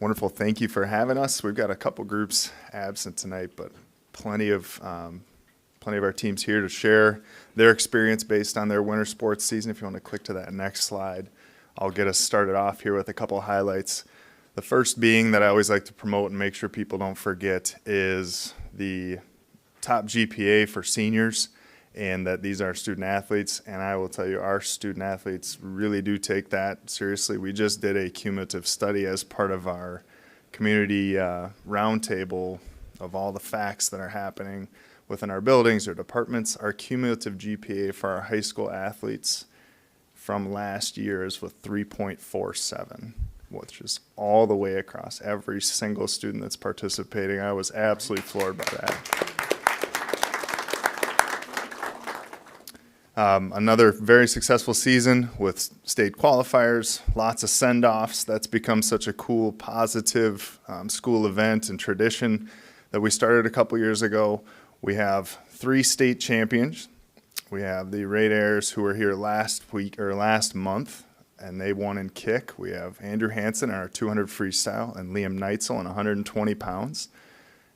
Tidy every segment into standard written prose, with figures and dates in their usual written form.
Wonderful. Thank you for having us. We've got a couple groups absent tonight, but plenty of our teams here to share their experience based on their winter sports season. If you want to click to that next slide, I'll get us started off here with a couple of highlights. The first being that I always like to promote and make sure people don't forget is the top GPA for seniors, and that these are student athletes. And I will tell you, our student athletes really do take that seriously. We just did a cumulative study as part of our community roundtable of all the facts that are happening within our buildings or departments. Our cumulative GPA for our high school athletes from last year is with 3.47, which is all the way across every single student that's participating. I was absolutely floored by that. Another very successful season with state qualifiers, lots of send-offs. That's become such a cool, positive school event and tradition that we started a couple years ago. We have 3 state champions. We have the Raiders who were here last month, and they won in kick. We have Andrew Hansen in our 200 freestyle and Liam Neitzel in 120 pounds.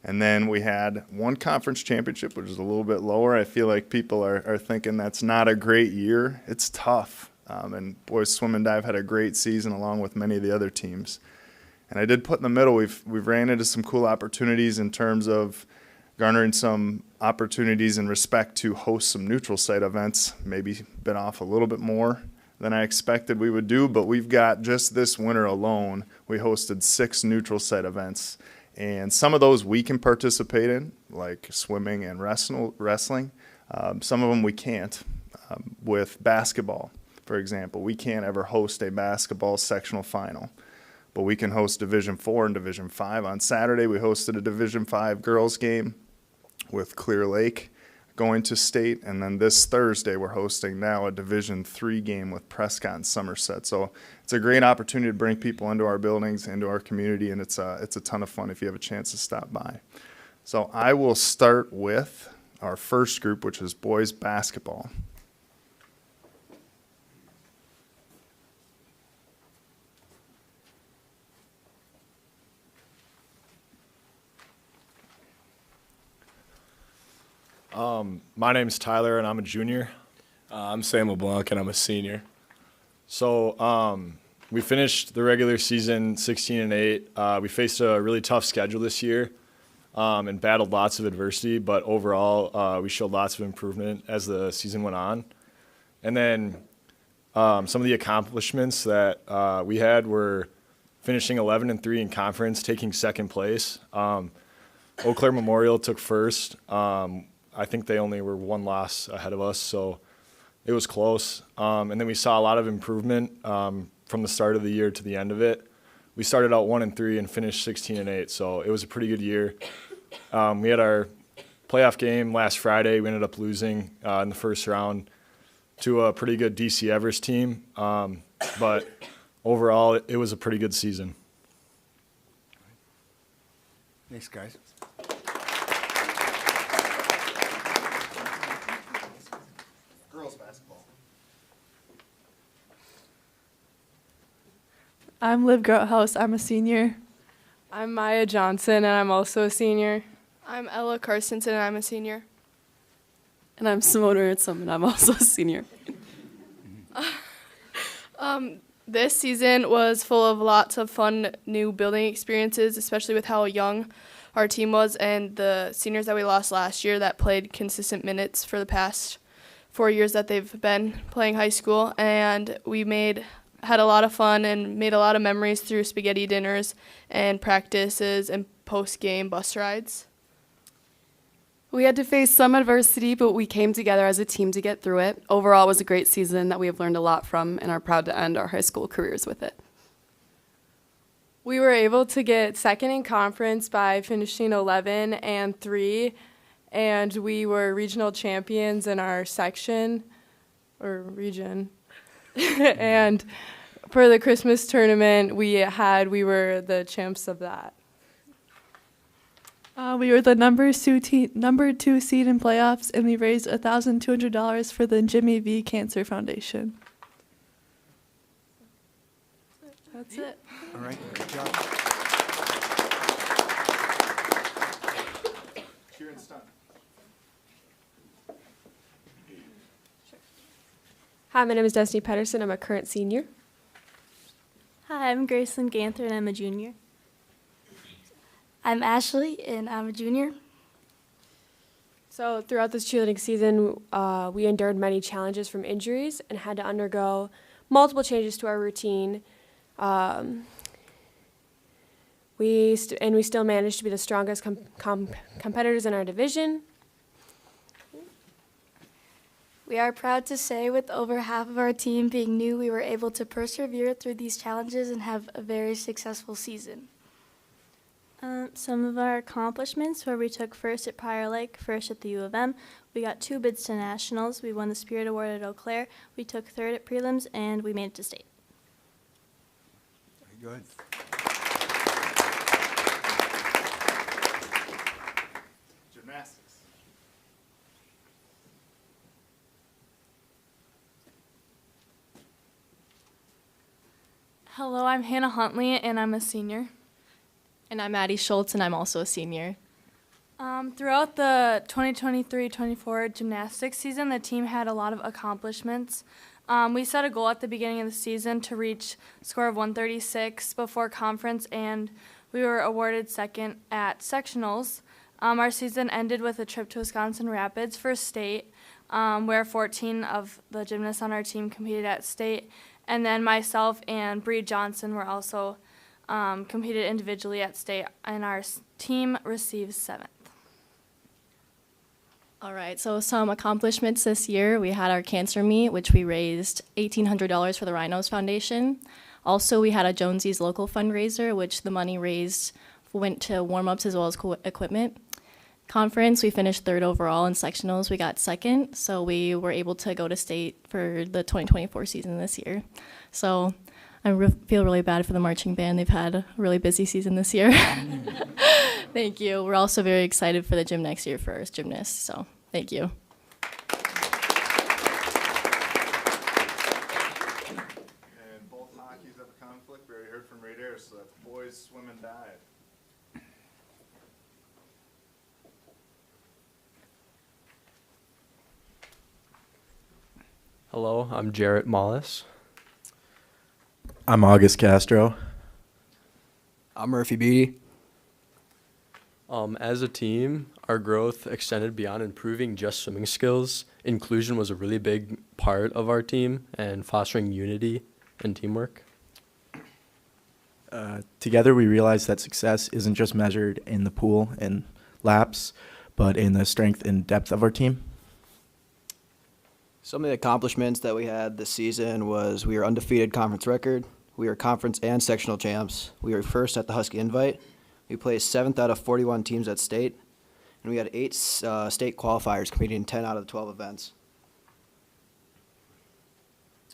And then we had one conference championship, which is a little bit lower. I feel like people are thinking that's not a great year. It's tough. And boys swim and dive had a great season along with many of the other teams. And I did put in the middle, we've ran into some cool opportunities in terms of garnering some opportunities in respect to host some neutral site events, maybe been off a little bit more than I expected we would do, but we've got just this winter alone, we hosted 6 neutral site events. And some of those we can participate in, like swimming and wrestling. Some of them we can't. With basketball, for example, we can't ever host a basketball sectional final, but we can host Division IV and Division V. On Saturday, we hosted a Division V girls game with Clear Lake going to state, and then this Thursday we're hosting now a Division III game with Prescott and Somerset. So it's a great opportunity to bring people into our buildings, into our community, and it's a ton of fun if you have a chance to stop by. So I will start with our first group, which is boys basketball. My name's Tyler, and I'm a junior. I'm Sam LeBlanc, and I'm a senior. So we finished the regular season 16-8. We faced a really tough schedule this year and battled lots of adversity, but overall we showed lots of improvement as the season went on. And then some of the accomplishments that we had were finishing 11-3 in conference, taking second place. Eau Claire Memorial took first. I think they only were 1 loss ahead of us, so it was close. And then we saw a lot of improvement from the start of the year to the end of it. We started out 1-3 and finished 16-8, so it was a pretty good year. We had our playoff game last Friday. We ended up losing in the first round to a pretty good DC Everest team, but overall it was a pretty good season. Thanks, guys. I'm Liv Grotehouse. I'm a senior. I'm Maya Johnson, and I'm also a senior. I'm Ella Carstensen, and I'm a senior. And I'm Simone Ritzum, and I'm also a senior. This season was full of lots of fun new building experiences, especially with how young our team was and the seniors that we lost last year that played consistent minutes for the past 4 years that they've been playing high school. And we had a lot of fun and made a lot of memories through spaghetti dinners and practices and post-game bus rides. We had to face some adversity, but we came together as a team to get through it. Overall, it was a great season that we have learned a lot from and are proud to end our high school careers with it. We were able to get second in conference by finishing 11-3, and we were regional champions in our section, or region. And for the Christmas tournament we were the champs of that. We were the number 2 seed in playoffs, and we raised $1,200 for the Jimmy V Cancer Foundation. That's it. All right, good job. Hi, my name is Destiny Pedersen. I'm a current senior. Hi, I'm Gracelyn Ganther, and I'm a junior. I'm Ashley, and I'm a junior. So throughout this cheerleading season, we endured many challenges from injuries and had to undergo multiple changes to our routine. We still managed to be the strongest competitors in our division. We are proud to say with over half of our team being new, we were able to persevere through these challenges and have a very successful season. Some of our accomplishments were we took first at Prior Lake, first at the U of M. We got 2 bids to nationals. We won the Spirit Award at Eau Claire. We took 3rd at prelims, and we made it to state. Very good. Gymnastics. Hello, I'm Hannah Huntley, and I'm a senior. And I'm Addie Schultz, and I'm also a senior. Throughout the 2023-24 gymnastics season, the team had a lot of accomplishments. We set a goal at the beginning of the season to reach a score of 136 before conference, and we were awarded second at sectionals. Our season ended with a trip to Wisconsin Rapids for state, where 14 of the gymnasts on our team competed at state, and then myself and Bree Johnson were also competed individually at state, and our team received 7th. All right, so some accomplishments this year. We had our cancer meet, which we raised $1,800 for the Rhinos Foundation. Also, we had a Jonesy's local fundraiser, which the money raised went to warm-ups as well as equipment. Conference, we finished 3rd overall. In sectionals, we got 2nd, so we were able to go to state for the 2024 season this year. So I feel really bad for the marching band. They've had a really busy season this year. Thank you. We're also very excited for the gym next year for our gymnasts, so thank you. And both hockeys have a conflict. We already heard from Ray Ayers, so that's boys swim and dive. Hello, I'm Jarrett Mollis. I'm August Castro. I'm Murphy Beatty. As a team, our growth extended beyond improving just swimming skills. Inclusion was a really big part of our team and fostering unity and teamwork. Together, we realized that success isn't just measured in the pool and laps, but in the strength and depth of our team. Some of the accomplishments that we had this season was we were undefeated conference record. We were conference and sectional champs. We were first at the Husky Invite. We placed 7th out of 41 teams at state. And we had 8 state qualifiers competing in 10 out of the 12 events.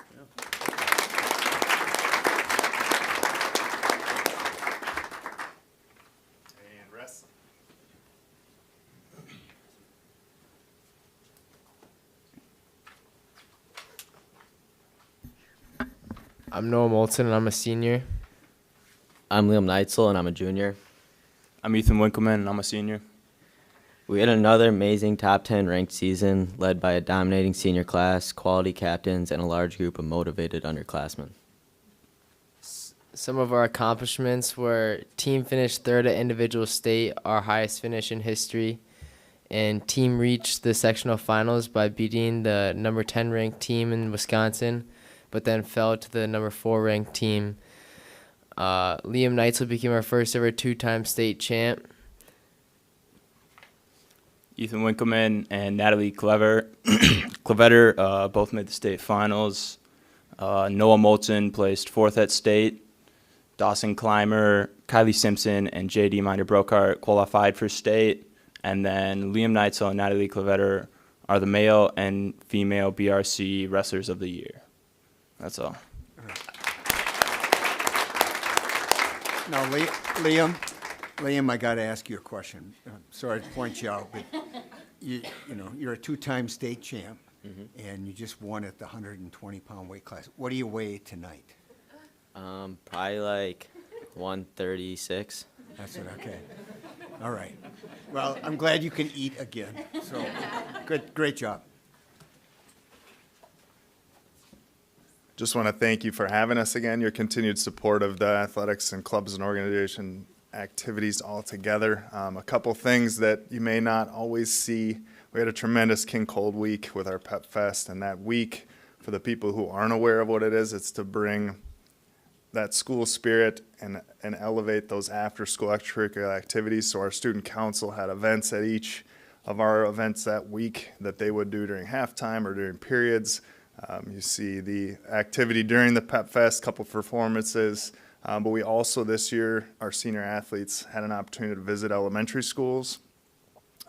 And wrestling. I'm Noah Moulton, and I'm a senior. I'm Liam Neitzel, and I'm a junior. I'm Ethan Winkleman, and I'm a senior. We had another amazing top 10 ranked season led by a dominating senior class, quality captains, and a large group of motivated underclassmen. Some of our accomplishments were team finished 3rd at individual state, our highest finish in history, and team reached the sectional finals by beating the number 10 ranked team in Wisconsin, but then fell to the number 4 ranked team. Liam Neitzel became our first ever 2-time state champ. Ethan Winkleman and Natalie Clevetter both made the state finals. Noah Moulton placed 4th at state. Dawson Clymer, Kylie Simpson, and J.D. Minder-Brokart qualified for state. And then Liam Neitzel and Natalie Clevetter are the male and female BRC wrestlers of the year. That's all. Now, Liam, I got to ask you a question. Sorry to point you out, but you're a 2-time state champ, and you just won at the 120-pound weight class. What do you weigh tonight? Probably like 136. That's it. Okay. All right. Well, I'm glad you can eat again. So, great job. Just want to thank you for having us again, your continued support of the athletics and clubs and organization activities all together. A couple things that you may not always see. We had a tremendous King Cold week with our Pep Fest, and that week, for the people who aren't aware of what it is, it's to bring that school spirit and elevate those after-school extracurricular activities. So our student council had events at each of our events that week that they would do during halftime or during periods. You see the activity during the Pep Fest, couple performances, but we also this year, our senior athletes had an opportunity to visit elementary schools.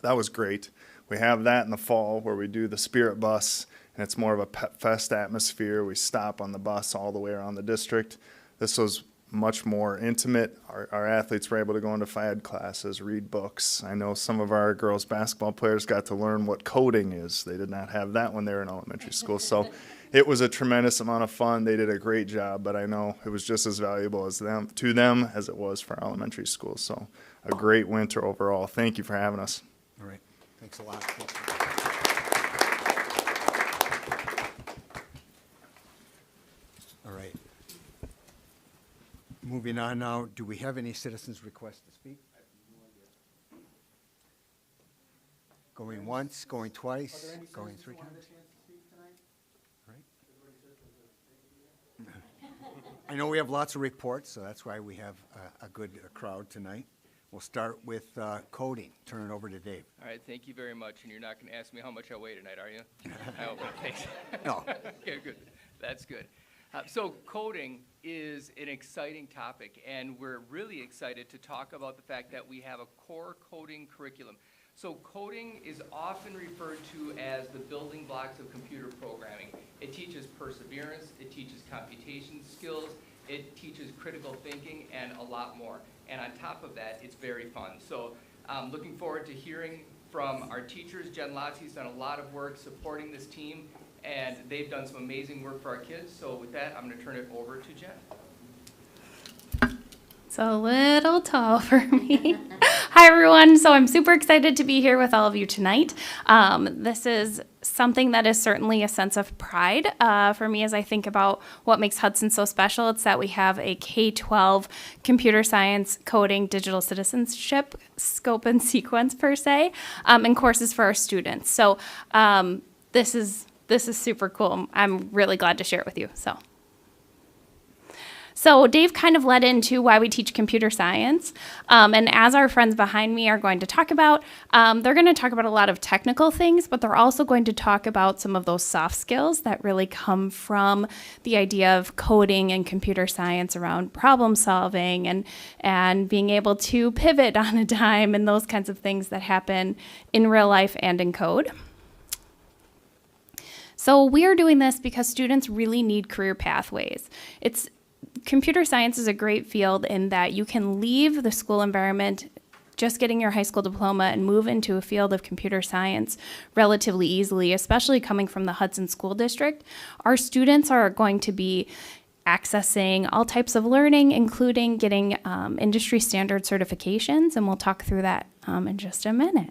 That was great. We have that in the fall where we do the Spirit Bus, and it's more of a Pep Fest atmosphere. We stop on the bus all the way around the district. This was much more intimate. Our athletes were able to go into phy ed classes, read books. I know some of our girls basketball players got to learn what coding is. They did not have that when they were in elementary school. So it was a tremendous amount of fun. They did a great job, but I know it was just as valuable to them as it was for elementary school. So a great winter overall. Thank you for having us. All right. Thanks a lot. All right. Moving on now, do we have any citizens request to speak? Going once, going twice, going three times? All right. I know we have lots of reports, so that's why we have a good crowd tonight. We'll start with coding. Turn it over to Dave. All right, thank you very much. And you're not going to ask me how much I weigh tonight, are you? I hope not. Thanks. No. Okay, good. That's good. So coding is an exciting topic, and we're really excited to talk about the fact that we have a core coding curriculum. So coding is often referred to as the building blocks of computer programming. It teaches perseverance, it teaches computation skills, it teaches critical thinking, and a lot more. And on top of that, it's very fun. So looking forward to hearing from our teachers. Jen Lotzie's done a lot of work supporting this team, and they've done some amazing work for our kids. So with that, I'm going to turn it over to Jen. It's a little tall for me. Hi, everyone. So I'm super excited to be here with all of you tonight. This is something that is certainly a sense of pride for me as I think about what makes Hudson so special. It's that we have a K-12 computer science, coding, digital citizenship scope and sequence per se, and courses for our students. So this is super cool. I'm really glad to share it with you. So Dave kind of led into why we teach computer science. And as our friends behind me are going to talk about, they're going to talk about a lot of technical things, but they're also going to talk about some of those soft skills that really come from the idea of coding and computer science around problem solving and being able to pivot on a dime and those kinds of things that happen in real life and in code. So we are doing this because students really need career pathways. Computer science is a great field in that you can leave the school environment just getting your high school diploma and move into a field of computer science relatively easily, especially coming from the Hudson School District. Our students are going to be accessing all types of learning, including getting industry standard certifications, and we'll talk through that in just a minute.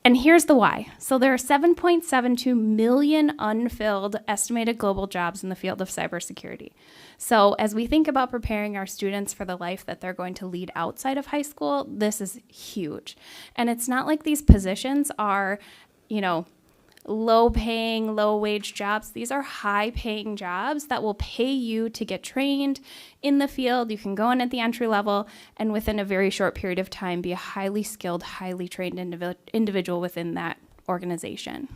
And here's the why. So there are 7.72 million unfilled estimated global jobs in the field of cybersecurity. So as we think about preparing our students for the life that they're going to lead outside of high school, this is huge. And it's not like these positions are, low-paying, low-wage jobs. These are high-paying jobs that will pay you to get trained in the field. You can go in at the entry level and within a very short period of time be a highly skilled, highly trained individual within that organization.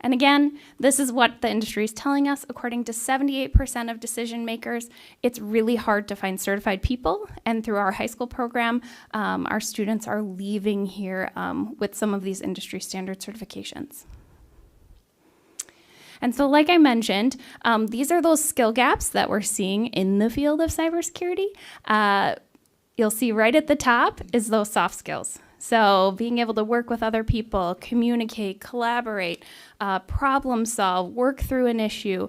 And again, this is what the industry is telling us. According to 78% of decision makers, it's really hard to find certified people. And through our high school program, our students are leaving here with some of these industry standard certifications. And so like I mentioned, these are those skill gaps that we're seeing in the field of cybersecurity. You'll see right at the top is those soft skills. So being able to work with other people, communicate, collaborate, problem solve, work through an issue,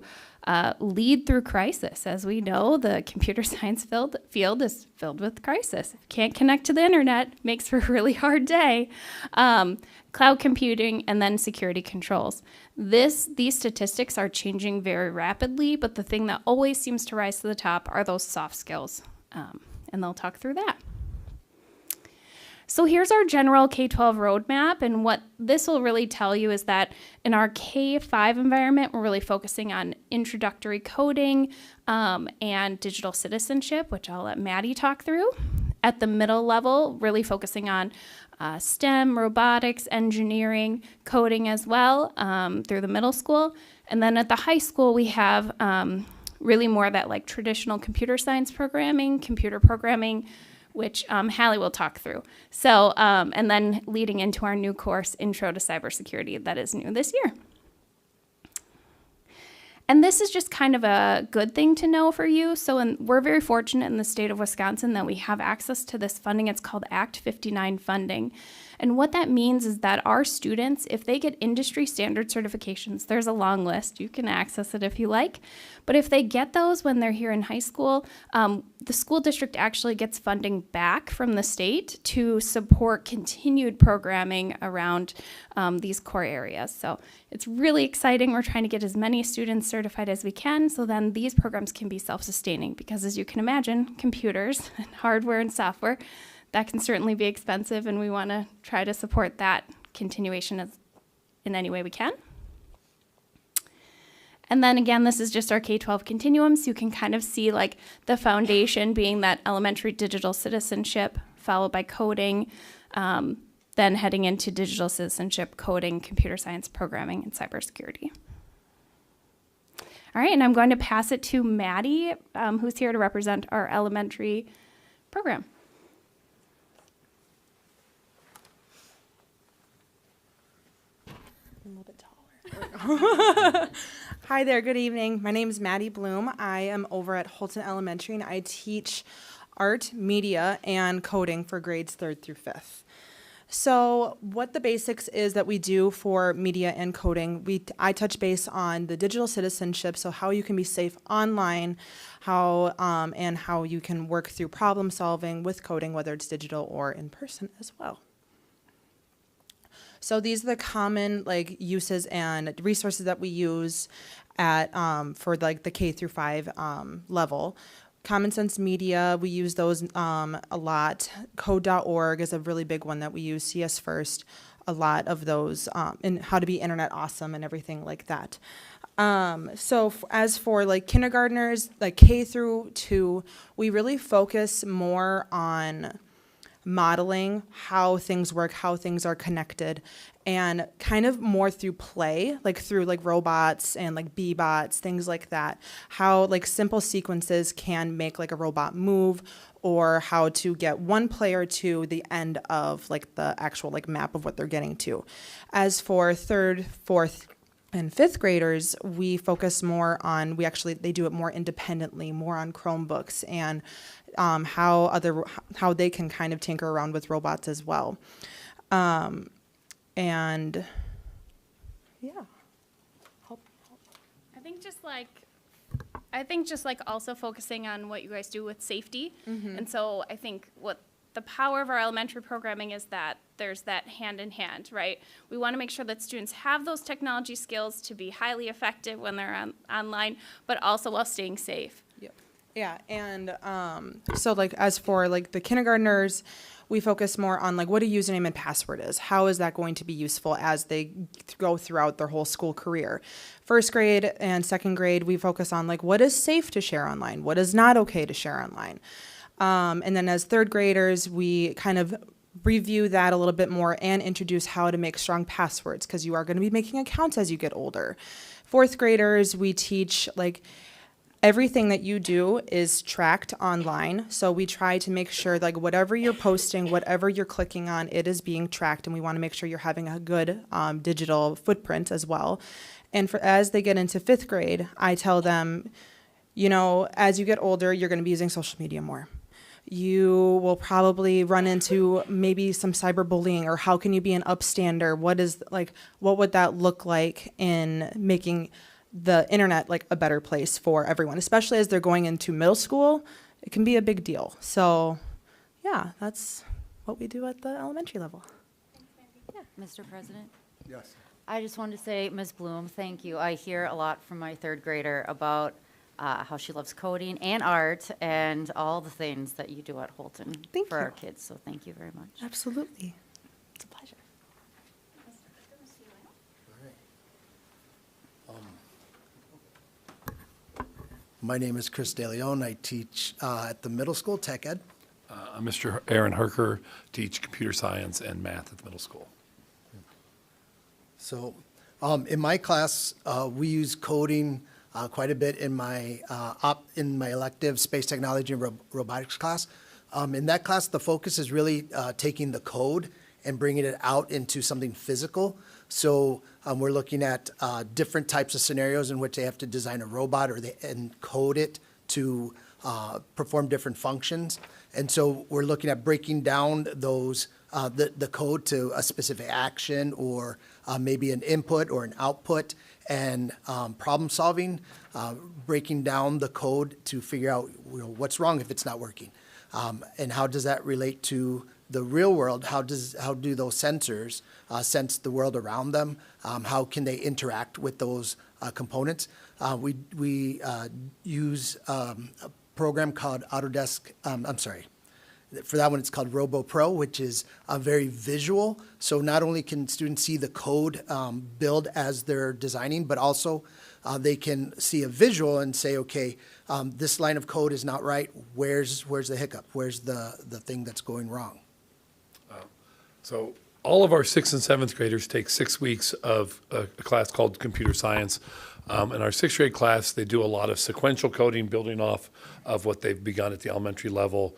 lead through crisis. As we know, the computer science field is filled with crisis. If you can't connect to the internet, makes for a really hard day. Cloud computing, and then security controls. These statistics are changing very rapidly, but the thing that always seems to rise to the top are those soft skills. And they'll talk through that. So here's our general K-12 roadmap, and what this will really tell you is that in our K-5 environment, we're really focusing on introductory coding and digital citizenship, which I'll let Maddie talk through. At the middle level, really focusing on STEM, robotics, engineering, coding as well through the middle school. And then at the high school, we have really more of that like traditional computer science programming, computer programming, which Hallie will talk through. So, and then leading into our new course, Intro to Cybersecurity, that is new this year. And this is just kind of a good thing to know for you. So we're very fortunate in the state of Wisconsin that we have access to this funding. It's called Act 59 funding. And what that means is that our students, if they get industry standard certifications, there's a long list. You can access it if you like. But if they get those when they're here in high school, the school district actually gets funding back from the state to support continued programming around these core areas. So it's really exciting. We're trying to get as many students certified as we can, so then these programs can be self-sustaining, because as you can imagine, computers and hardware and software, that can certainly be expensive, and we want to try to support that continuation in any way we can. And then again, this is just our K-12 continuum, so you can kind of see like the foundation being that elementary digital citizenship, followed by coding, then heading into digital citizenship, coding, computer science, programming, and cybersecurity. All right, and I'm going to pass it to Maddie, who's here to represent our elementary program. A little bit taller. Hi there, good evening. My name is Maddie Bloom. I am over at Hudson Elementary, and I teach art, media, and coding for grades 3rd through 5th. So what the basics is that we do for media and coding, I touch base on the digital citizenship, so how you can be safe online, and how you can work through problem solving with coding, whether it's digital or in person as well. So these are the common like uses and resources that we use at for like the K through 5 level. Common Sense Media, we use those a lot. Code.org is a really big one that we use. CS First, a lot of those, and how to be internet awesome and everything like that. As for like kindergartners, like K through 2, we really focus more on modeling how things work, how things are connected, and kind of more through play, like through like robots and like B-bots, things like that. How like simple sequences can make like a robot move, or how to get one player to the end of like the actual like map of what they're getting to. As for 3rd, 4th, and 5th graders, we focus more on, they do it more independently, more on Chromebooks, and how they can kind of tinker around with robots as well. And yeah. I think just like also focusing on what you guys do with safety. Mhm. And so I think what the power of our elementary programming is that there's that hand in hand, right? We want to make sure that students have those technology skills to be highly effective when they're online, but also while staying safe. Yep. Yeah, and so like as for like the kindergartners, we focus more on like what a username and password is. How is that going to be useful as they go throughout their whole school career? 1st grade and 2nd grade, we focus on like what is safe to share online, what is not okay to share online. And then as 3rd graders, we kind of review that a little bit more and introduce how to make strong passwords, because you are going to be making accounts as you get older. 4th graders, we teach like everything that you do is tracked online. So we try to make sure like whatever you're posting, whatever you're clicking on, it is being tracked, and we want to make sure you're having a good digital footprint as well. And as they get into 5th grade, I tell them, you know, as you get older, you're going to be using social media more. You will probably run into maybe some cyberbullying, or how can you be an upstander? What would that look like in making the internet like a better place for everyone, especially as they're going into middle school? It can be a big deal. So yeah, that's what we do at the elementary level. Mr. President? Yes. I just wanted to say, Ms. Bloom, thank you. I hear a lot from my third grader about how she loves coding and art and all the things that you do at Holton for our kids. So thank you very much. Absolutely. It's a pleasure. My name is Chris DeLeon. I teach at the middle school, tech ed. I'm Mr. Aaron Herker, teach computer science and math at the middle school. So in my class, we use coding quite a bit in my elective space technology and robotics class. In that class, the focus is really taking the code and bringing it out into something physical. So we're looking at different types of scenarios in which they have to design a robot and code it to perform different functions. And so we're looking at breaking down those the code to a specific action, or maybe an input or an output, and problem solving, breaking down the code to figure out what's wrong if it's not working, and how does that relate to the real world. How do those sensors sense the world around them? How can they interact with those components? We use a program called Autodesk. For that one, it's called RoboPro, which is very visual. So not only can students see the code build as they're designing, but also they can see a visual and say, okay, this line of code is not right. Where's the hiccup? Where's the thing that's going wrong? So all of our 6th and 7th graders take 6 weeks of a class called computer science. In our 6th grade class, they do a lot of sequential coding, building off of what they've begun at the elementary level.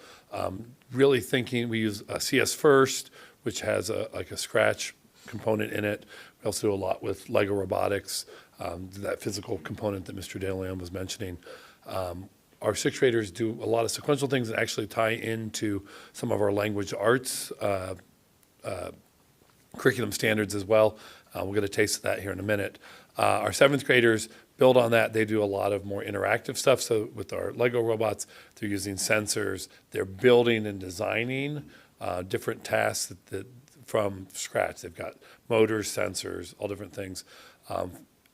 Really thinking, we use CS First, which has a Scratch component in it. We also do a lot with Lego robotics, that physical component that Mr. DeLeon was mentioning. Our 6th graders do a lot of sequential things that actually tie into some of our language arts curriculum standards as well. We'll get a taste of that here in a minute. Our 7th graders build on that. They do a lot of more interactive stuff. So with our Lego robots, they're using sensors. They're building and designing different tasks from scratch. They've got motors, sensors, all different things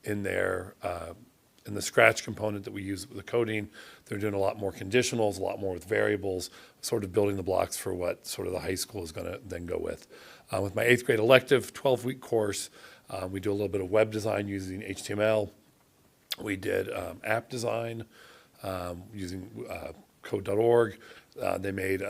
in there. In the Scratch component that we use with the coding, they're doing a lot more conditionals, a lot more with variables, sort of building the blocks for what sort of the high school is going to then go with. With my 8th grade elective 12-week course, we do a little bit of web design using HTML. We did app design using code.org. They made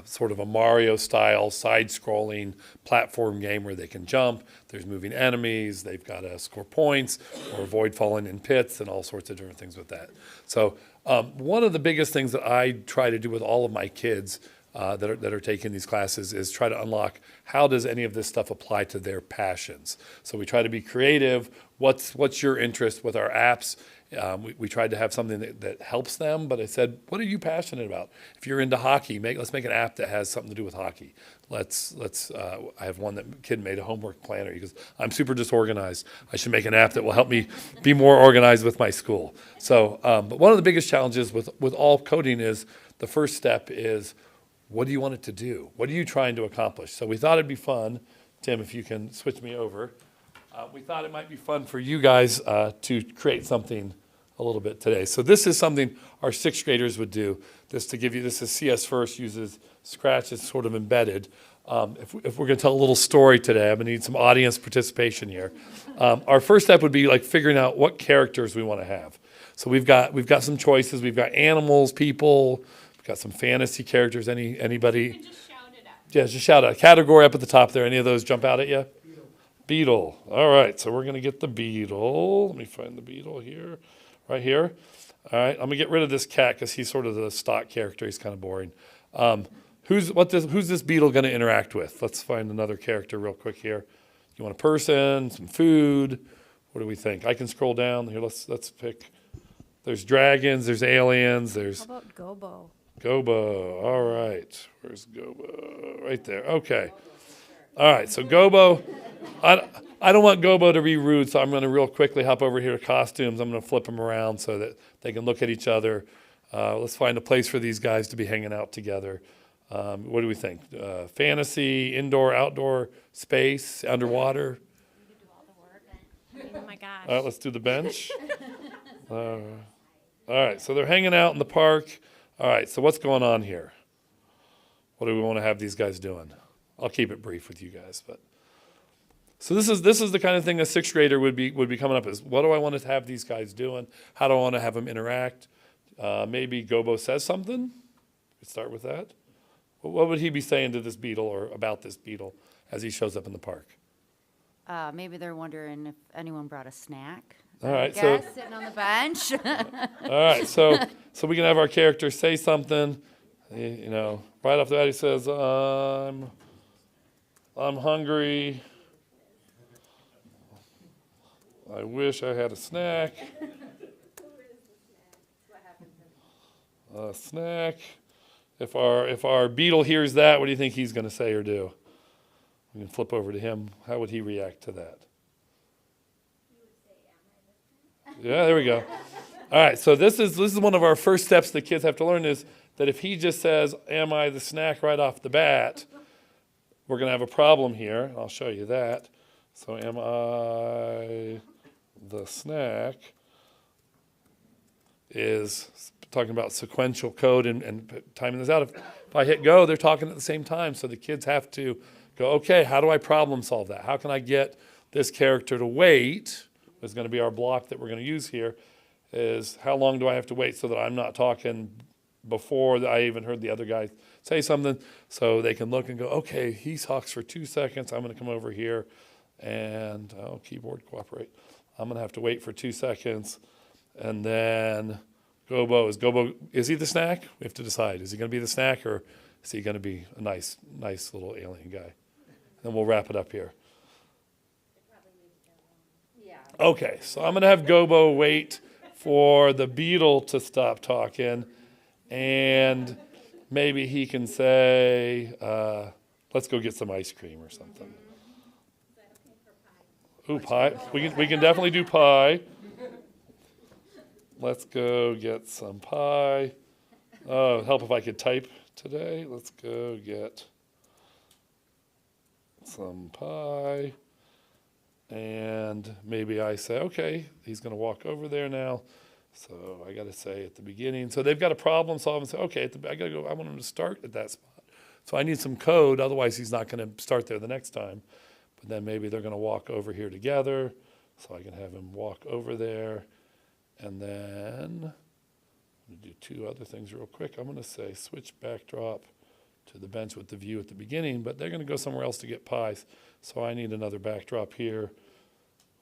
sort of a Mario-style side-scrolling platform game where they can jump. There's moving enemies. They've got to score points or avoid falling in pits and all sorts of different things with that. So one of the biggest things that I try to do with all of my kids that are taking these classes is try to unlock how does any of this stuff apply to their passions. So we try to be creative. What's your interest with our apps? We tried to have something that helps them, but I said, what are you passionate about? If you're into hockey, let's make an app that has something to do with hockey. I have one kid made a homework planner. He goes, I'm super disorganized. I should make an app that will help me be more organized with my school. So, but one of the biggest challenges with all coding is the first step is, what do you want it to do? What are you trying to accomplish? So we thought it'd be fun, Tim, if you can switch me over. We thought it might be fun for you guys to create something a little bit today. So this is something our 6th graders would do. This is CS First, uses Scratch, it's sort of embedded. If we're going to tell a little story today, I'm going to need some audience participation here. Our first step would be like figuring out what characters we want to have. So we've got some choices. We've got animals, people. We've got some fantasy characters. Anybody? You can just shout it out. Yeah, just shout out. Category up at the top there. Any of those jump out at you? Beetle. All right, so we're going to get the beetle. Let me find the beetle here, right here. All right, I'm going to get rid of this cat because he's sort of the stock character. He's kind of boring. Who's this beetle going to interact with? Let's find another character real quick here. You want a person, some food? What do we think? I can scroll down here. Let's pick. There's dragons. There's aliens. There's. How about Gobo? Gobo. All right. Where's Gobo? Right there. Okay. All right. So Gobo, I don't want Gobo to be rude, so I'm going to real quickly hop over here to costumes. I'm going to flip them around so that they can look at each other. Let's find a place for these guys to be hanging out together. What do we think? Fantasy, indoor, outdoor, space, underwater? Oh my gosh. All right, let's do the bench. All right, so they're hanging out in the park. All right, so what's going on here? What do we want to have these guys doing? I'll keep it brief with you guys, but so this is the kind of thing a sixth grader would be coming up is what do I want to have these guys doing? How do I want to have them interact? Maybe Gobo says something. Let's start with that. What would he be saying to this beetle or about this beetle as he shows up in the park? Maybe they're wondering if anyone brought a snack. All right, I guess, sitting on the bench. All right, so we can have our character say something. You know, right off the bat he says, "I'm hungry. I wish I had a snack." A snack. If our beetle hears that, what do you think he's going to say or do? We can flip over to him. How would he react to that? Yeah, there we go. All right, so this is one of our first steps the kids have to learn is that if he just says, "Am I the snack?" right off the bat, we're going to have a problem here. I'll show you that. So, am I the snack is talking about sequential code and timing this out. If I hit go, they're talking at the same time. So the kids have to go, okay, how do I problem solve that? How can I get this character to wait? Is going to be our block that we're going to use here. Is how long do I have to wait so that I'm not talking before I even heard the other guy say something, so they can look and go, okay, he talks for 2 seconds. I'm going to come over here and, keyboard cooperate. I'm going to have to wait for 2 seconds. And then Gobo, is he the snack? We have to decide. Is he going to be the snack or is he going to be a nice little alien guy? And we'll wrap it up here. Okay, so I'm going to have Gobo wait for the beetle to stop talking, and maybe he can say, let's go get some ice cream or something. Ooh, pie. We can definitely do pie. Let's go get some pie. Oh, help if I could type today. Let's go get some pie. And maybe I say, okay, he's going to walk over there now. So I got to say at the beginning. So they've got a problem solve and say, okay, I got to go. I want him to start at that spot. So I need some code. Otherwise, he's not going to start there the next time. But then maybe they're going to walk over here together. So I can have him walk over there. And then I'm going to do two other things real quick. I'm going to say switch backdrop to the bench with the view at the beginning, but they're going to go somewhere else to get pies. So I need another backdrop here.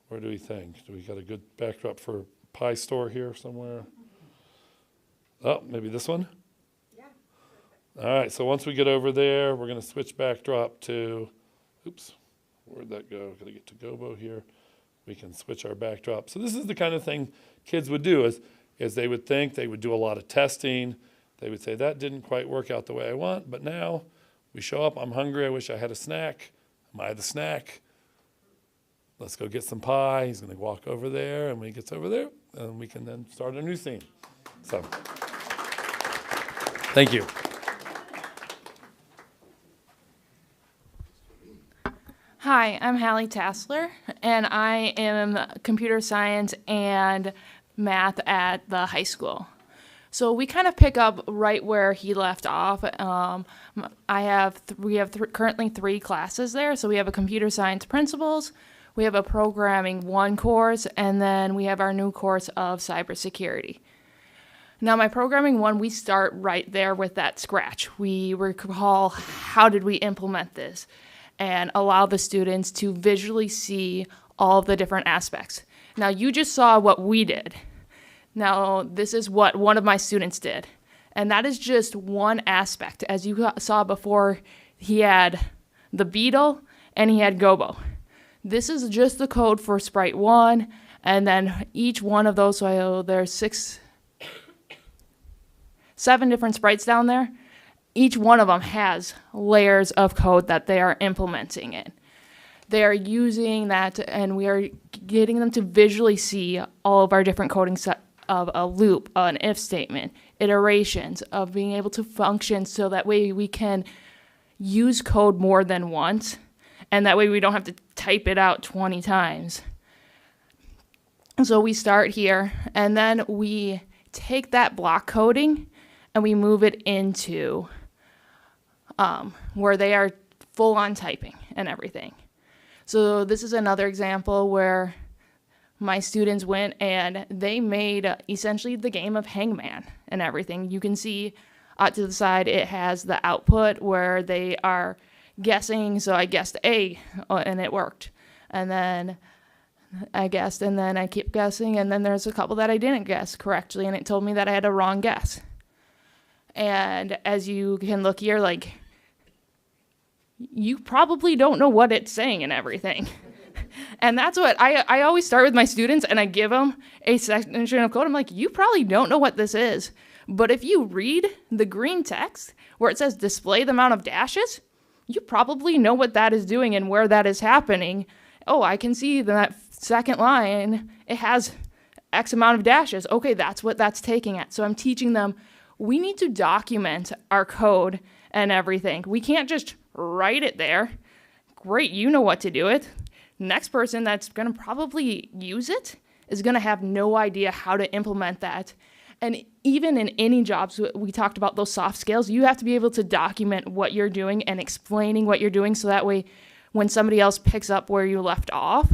Where do we think? Do we got a good backdrop for a pie store here somewhere? Oh, maybe this one? Yeah. All right, so once we get over there, we're going to switch backdrop to, oops, where'd that go? Got to get to Gobo here. We can switch our backdrop. So this is the kind of thing kids would do is they would think, they would do a lot of testing. They would say, that didn't quite work out the way I want, but now we show up, I'm hungry, I wish I had a snack. Am I the snack? Let's go get some pie. He's going to walk over there, and when he gets over there, we can then start a new scene. So, thank you. Hi, I'm Hallie Tassler, and I am computer science and math at the high school. So we kind of pick up right where he left off. We have currently 3 classes there. So we have a computer science principles, we have a programming 1 course, and then we have our new course of cybersecurity. Now my programming 1, we start right there with that scratch. We recall how did we implement this and allow the students to visually see all of the different aspects. Now you just saw what we did. Now, this is what one of my students did, and that is just one aspect. As you saw before, he had the beetle and he had Gobo. This is just the code for Sprite 1, and then each one of those, so there's 7 different sprites down there. Each one of them has layers of code that they are implementing in. They are using that, and we are getting them to visually see all of our different coding set of a loop, an if statement, iterations, of being able to function so that way we can use code more than once, and that way we don't have to type it out 20 times. So we start here, and then we take that block coding and we move it into where they are full on typing and everything. So this is another example where my students went and they made essentially the game of Hangman and everything. You can see to the side it has the output where they are guessing. So I guessed A and it worked. And then I guessed, and then I keep guessing, and then there's a couple that I didn't guess correctly, and it told me that I had a wrong guess. And as you can look here, like, you probably don't know what it's saying and everything. And that's what I always start with my students, and I give them a section of code. I'm like, you probably don't know what this is, but if you read the green text where it says display the amount of dashes, you probably know what that is doing and where that is happening. Oh, I can see that second line, it has X amount of dashes. Okay, that's what that's taking at. So I'm teaching them, we need to document our code and everything. We can't just write it there. Great, you know what to do it. Next person that's going to probably use it is going to have no idea how to implement that. And even in any jobs, we talked about those soft skills. You have to be able to document what you're doing and explaining what you're doing so that way when somebody else picks up where you left off,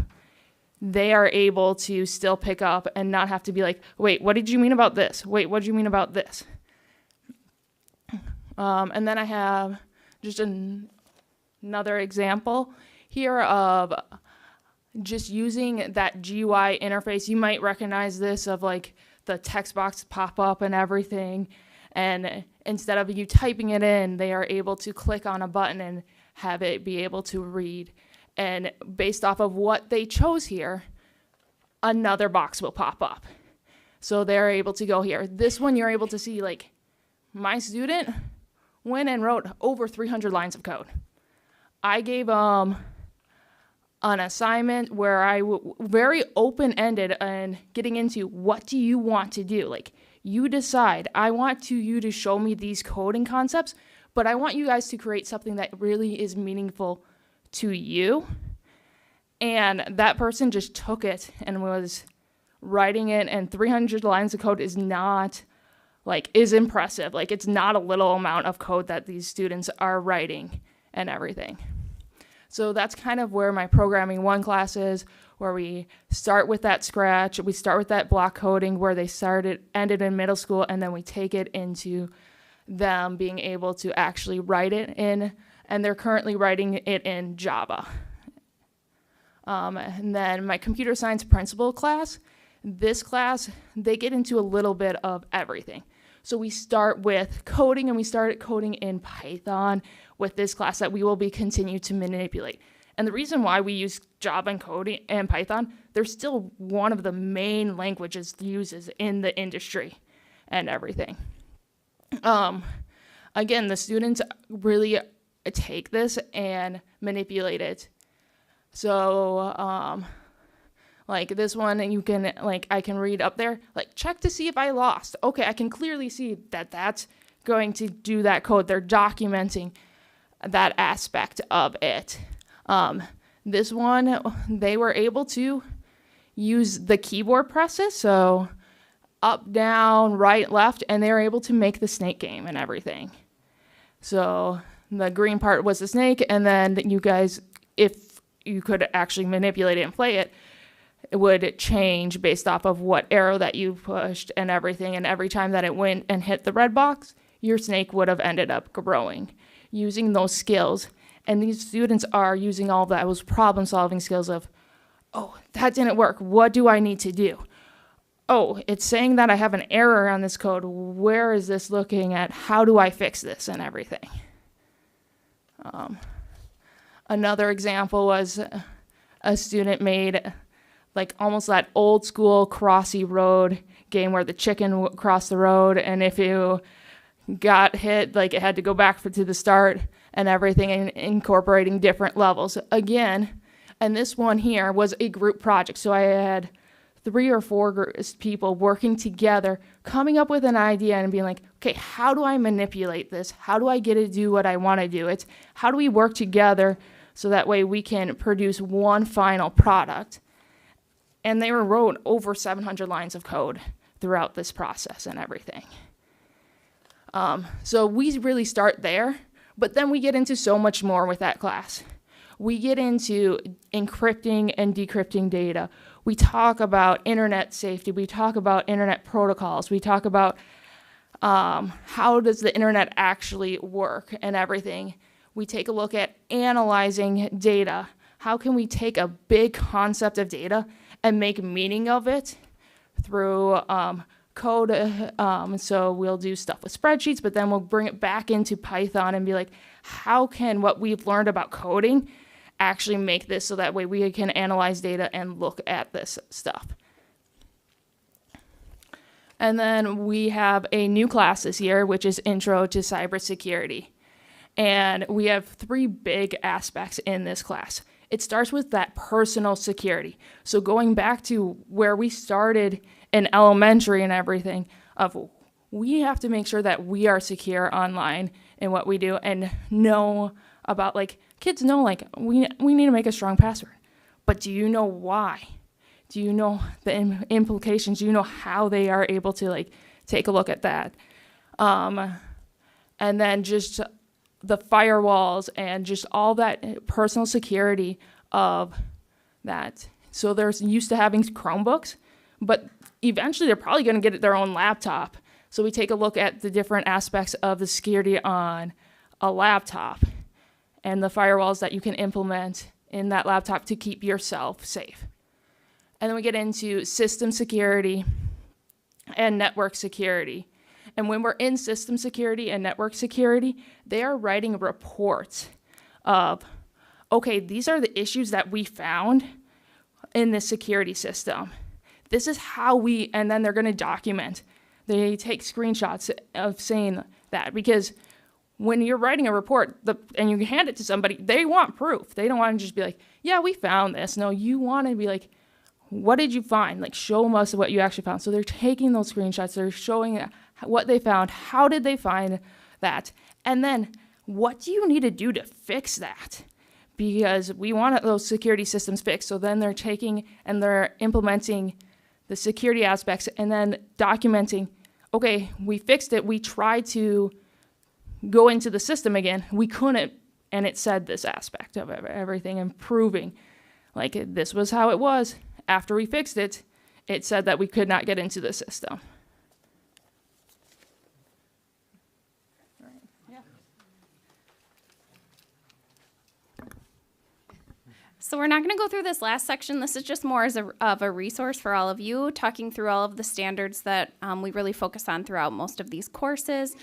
they are able to still pick up and not have to be like, wait, what did you mean about this? Wait, what did you mean about this? And then I have just another example here of just using that GUI interface. You might recognize this of like the text box pop up and everything. And instead of you typing it in, they are able to click on a button and have it be able to read. And based off of what they chose here, another box will pop up. So they're able to go here. This one you're able to see, like, my student went and wrote over 300 lines of code. I gave an assignment where I very open-ended and getting into what do you want to do? Like, you decide. I want you to show me these coding concepts, but I want you guys to create something that really is meaningful to you. And that person just took it and was writing it, and 300 lines of code is not, like, is impressive. Like, it's not a little amount of code that these students are writing and everything. So that's kind of where my Programming 1 class is, where we start with that scratch, we start with that block coding where they ended in middle school, and then we take it into them being able to actually write it in, and they're currently writing it in Java. And then my computer science principal class, this class, they get into a little bit of everything. So we start with coding, and we start coding in Python with this class that we will be continue to manipulate. And the reason why we use Java and coding and Python, they're still one of the main languages used in the industry and everything. Again, the students really take this and manipulate it. So, like this one, and you can, like, I can read up there, like, check to see if I lost. Okay, I can clearly see that that's going to do that code. They're documenting that aspect of it. This one, they were able to use the keyboard presses, so up, down, right, left, and they were able to make the snake game and everything. So the green part was the snake, and then you guys, if you could actually manipulate it and play it, it would change based off of what arrow that you pushed and everything, and every time that it went and hit the red box, your snake would have ended up growing using those skills. And these students are using all those problem-solving skills of, oh, that didn't work. What do I need to do? Oh, it's saying that I have an error on this code. Where is this looking at? How do I fix this and everything? Another example was a student made like almost that old school Crossy Road game where the chicken would cross the road, and if you got hit, like it had to go back to the start and everything, and incorporating different levels again. And this one here was a group project, so I had 3 or 4 people working together, coming up with an idea and being like, okay, how do I manipulate this? How do I get it to do what I want to do? It's how do we work together so that way we can produce one final product? And they wrote over 700 lines of code throughout this process and everything. So we really start there, but then we get into so much more with that class. We get into encrypting and decrypting data. We talk about internet safety. We talk about internet protocols. We talk about how does the internet actually work and everything. We take a look at analyzing data. How can we take a big concept of data and make meaning of it through code? So we'll do stuff with spreadsheets, but then we'll bring it back into Python and be like, how can what we've learned about coding actually make this so that way we can analyze data and look at this stuff. And then we have a new class this year, which is Intro to Cybersecurity. And we have 3 big aspects in this class. It starts with that personal security. So going back to where we started in elementary and everything, of we have to make sure that we are secure online in what we do and know about, like, kids know, like, we need to make a strong password. But do you know why? Do you know the implications? Do you know how they are able to, like, take a look at that? And then just the firewalls and just all that personal security of that. So they're used to having Chromebooks, but eventually they're probably going to get their own laptop. So we take a look at the different aspects of the security on a laptop and the firewalls that you can implement in that laptop to keep yourself safe. And then we get into system security and network security. And when we're in system security and network security, they are writing reports of, okay, these are the issues that we found in this security system. This is how we, and then they're going to document. They take screenshots of saying that, because when you're writing a report and you hand it to somebody, they want proof. They don't want to just be like, yeah, we found this. No, you want to be like, what did you find? Like, show us what you actually found. So they're taking those screenshots. They're showing what they found. How did they find that? And then what do you need to do to fix that? Because we want those security systems fixed. So then they're taking and they're implementing the security aspects and then documenting, okay, we fixed it. We tried to go into the system again. We couldn't, and it said this aspect of everything, improving. Like, this was how it was. After we fixed it, it said that we could not get into the system. So we're not going to go through this last section. This is just more as of a resource for all of you, talking through all of the standards that we really focus on throughout most of these courses,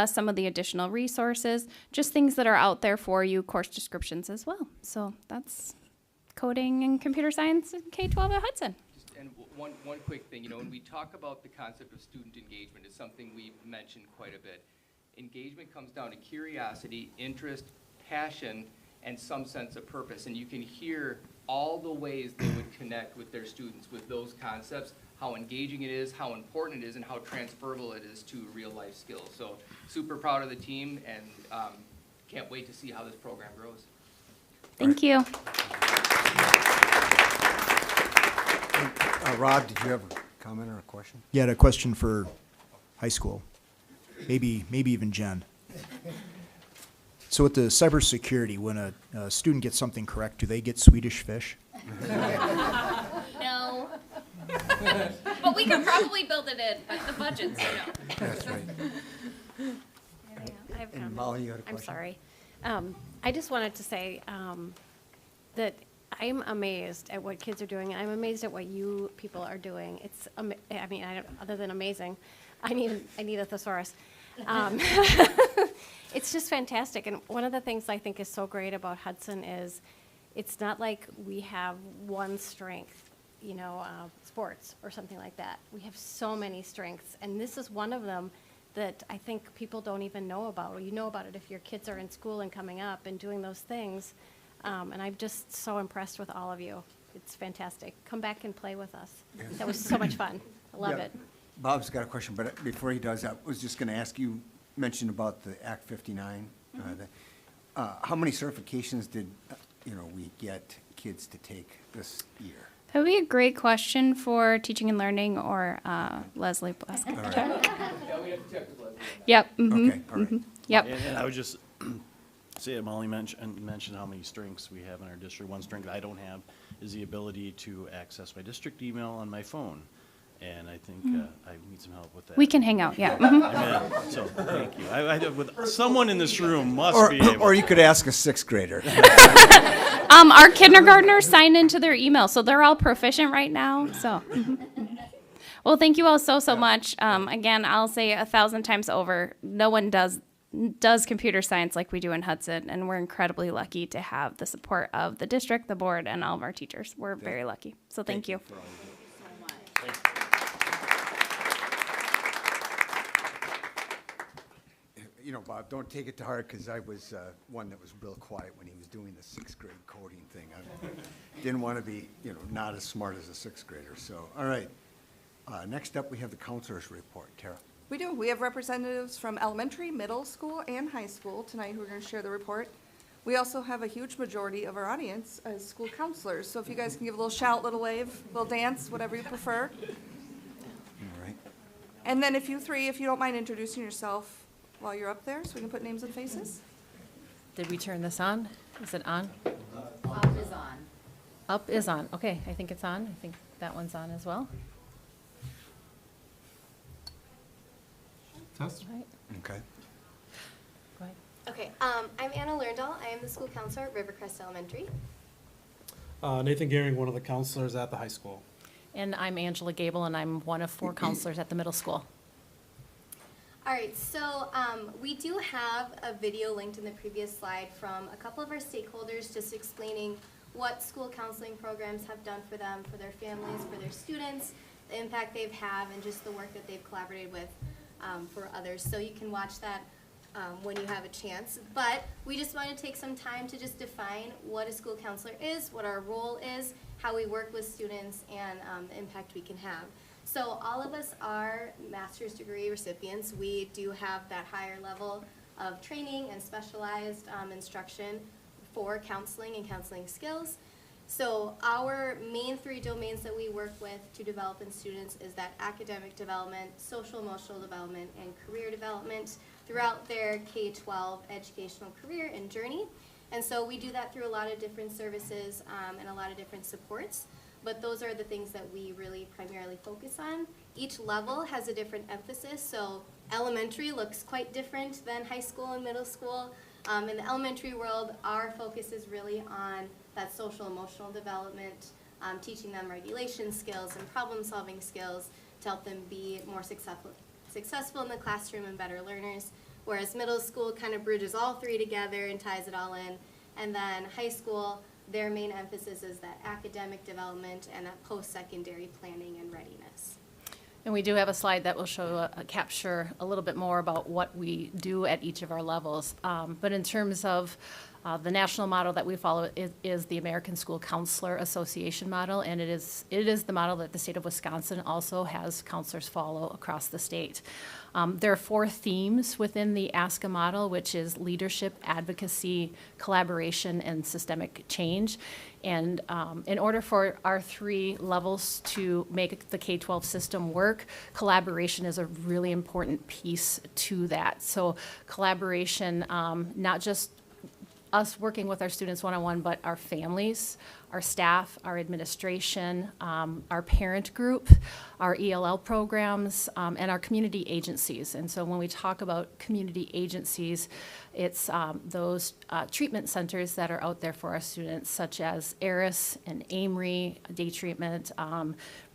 some of the additional resources, just things that are out there for you, course descriptions as well. So that's coding and computer science in K-12 at Hudson. And one quick thing, when we talk about the concept of student engagement, it's something we've mentioned quite a bit. Engagement comes down to curiosity, interest, passion, and some sense of purpose. And you can hear all the ways they would connect with their students with those concepts, how engaging it is, how important it is, and how transferable it is to real life skills. So super proud of the team, and can't wait to see how this program grows. Thank you. Rob, did you have a comment or a question? Yeah, I had a question for high school, maybe even Jen. So with the cybersecurity, when a student gets something correct, do they get Swedish fish? No. But we could probably build it in, but the budget's no. That's right. I have a And comment. Molly, you had a I'm question? sorry. I just wanted to say that I'm amazed at what kids are doing. I'm amazed at what you people are doing. It's, other than amazing, I need a thesaurus. It's just fantastic. And one of the things I think is so great about Hudson is it's not like we have one strength, sports or something like that. We have so many strengths, and this is one of them that I think people don't even know about. You know about it if your kids are in school and coming up and doing those things. And I'm just so impressed with all of you. It's fantastic. Come back and play with us. That was so much fun. I love Yeah. it. Bob's got a question, but before he does, I was just gonna ask you, mentioned about the Act 59. How many certifications did, we get kids to take this year? That would be a great question for teaching and learning or Leslie Blesk. All right. Yeah, we have to check with Leslie. Yep. mhm, Okay, all right. mhm, Yep. And I would just say, Molly mentioned how many strengths we have in our district. One strength I don't have is the ability to access my district email on my phone. And I think I need some help with that. We can hang out, yeah. mhm. Amen. So, thank you. With someone in this room must Or, be able. or you could ask a sixth grader. Our kindergartners sign into their email, so they're all proficient right now. So, well, thank you all so much. Again, I'll say 1,000 times over, no one does computer science like we do in Hudson, and we're incredibly lucky to have the support of the district, the board, and all of our teachers. We're very lucky. So, thank you. Bob, don't take it to heart, because I was one that was real quiet when he was doing the sixth grade coding thing. I didn't want to be, not as smart as a sixth grader. So, all right. Next up, we have the counselor's report. Tara. We do. We have representatives from elementary, middle school, and high school tonight who are going to share the report. We also have a huge majority of our audience as school counselors. So if you guys can give a little shout, little wave, little dance, whatever you prefer. All right. And then if you don't mind introducing yourself while you're up there, so we can put names and faces. Did we turn this on? Is it on? Up is on. Up is on. Okay, I think it's on. I think that one's on as well. Test. Right. Okay. Go ahead. Okay, I'm Anna Lerndal. I am the school counselor at Rivercrest Elementary. Nathan Gehring, one of the counselors at the high school. And I'm Angela Gable, and I'm one of 4 counselors at the middle school. All right, so we do have a video linked in the previous slide from a couple of our stakeholders just explaining what school counseling programs have done for them, for their families, for their students, the impact they've had, and just the work that they've collaborated with for others. So you can watch that when you have a chance. But we just want to take some time to just define what a school counselor is, what our role is, how we work with students, and the impact we can have. So all of us are master's degree recipients. We do have that higher level of training and specialized instruction for counseling and counseling skills. So our main 3 domains that we work with to develop in students is that academic development, social emotional development, and career development throughout their K-12 educational career and journey. And so we do that through a lot of different services and a lot of different supports. But those are the things that we really primarily focus on. Each level has a different emphasis, so elementary looks quite different than high school and middle school. In the elementary world, our focus is really on that social emotional development, teaching them regulation skills and problem solving skills to help them be more successful in the classroom and better learners. Whereas middle school kind of bridges all 3 together and ties it all in. And then high school, their main emphasis is that academic development and that post-secondary planning and readiness. And we do have a slide that will show, capture a little bit more about what we do at each of our levels. But in terms of the national model that we follow is the American School Counselor Association model, and it is the model that the state of Wisconsin also has counselors follow across the state. There are 4 themes within the ASCA model, which is leadership, advocacy, collaboration, and systemic change. And in order for our 3 levels to make the K-12 system work, collaboration is a really important piece to that. So collaboration, not just us working with our students one-on-one, but our families, our staff, our administration, our parent group, our ELL programs, and our community agencies. And so when we talk about community agencies, it's those treatment centers that are out there for our students, such as Eris and Amory, Day Treatment,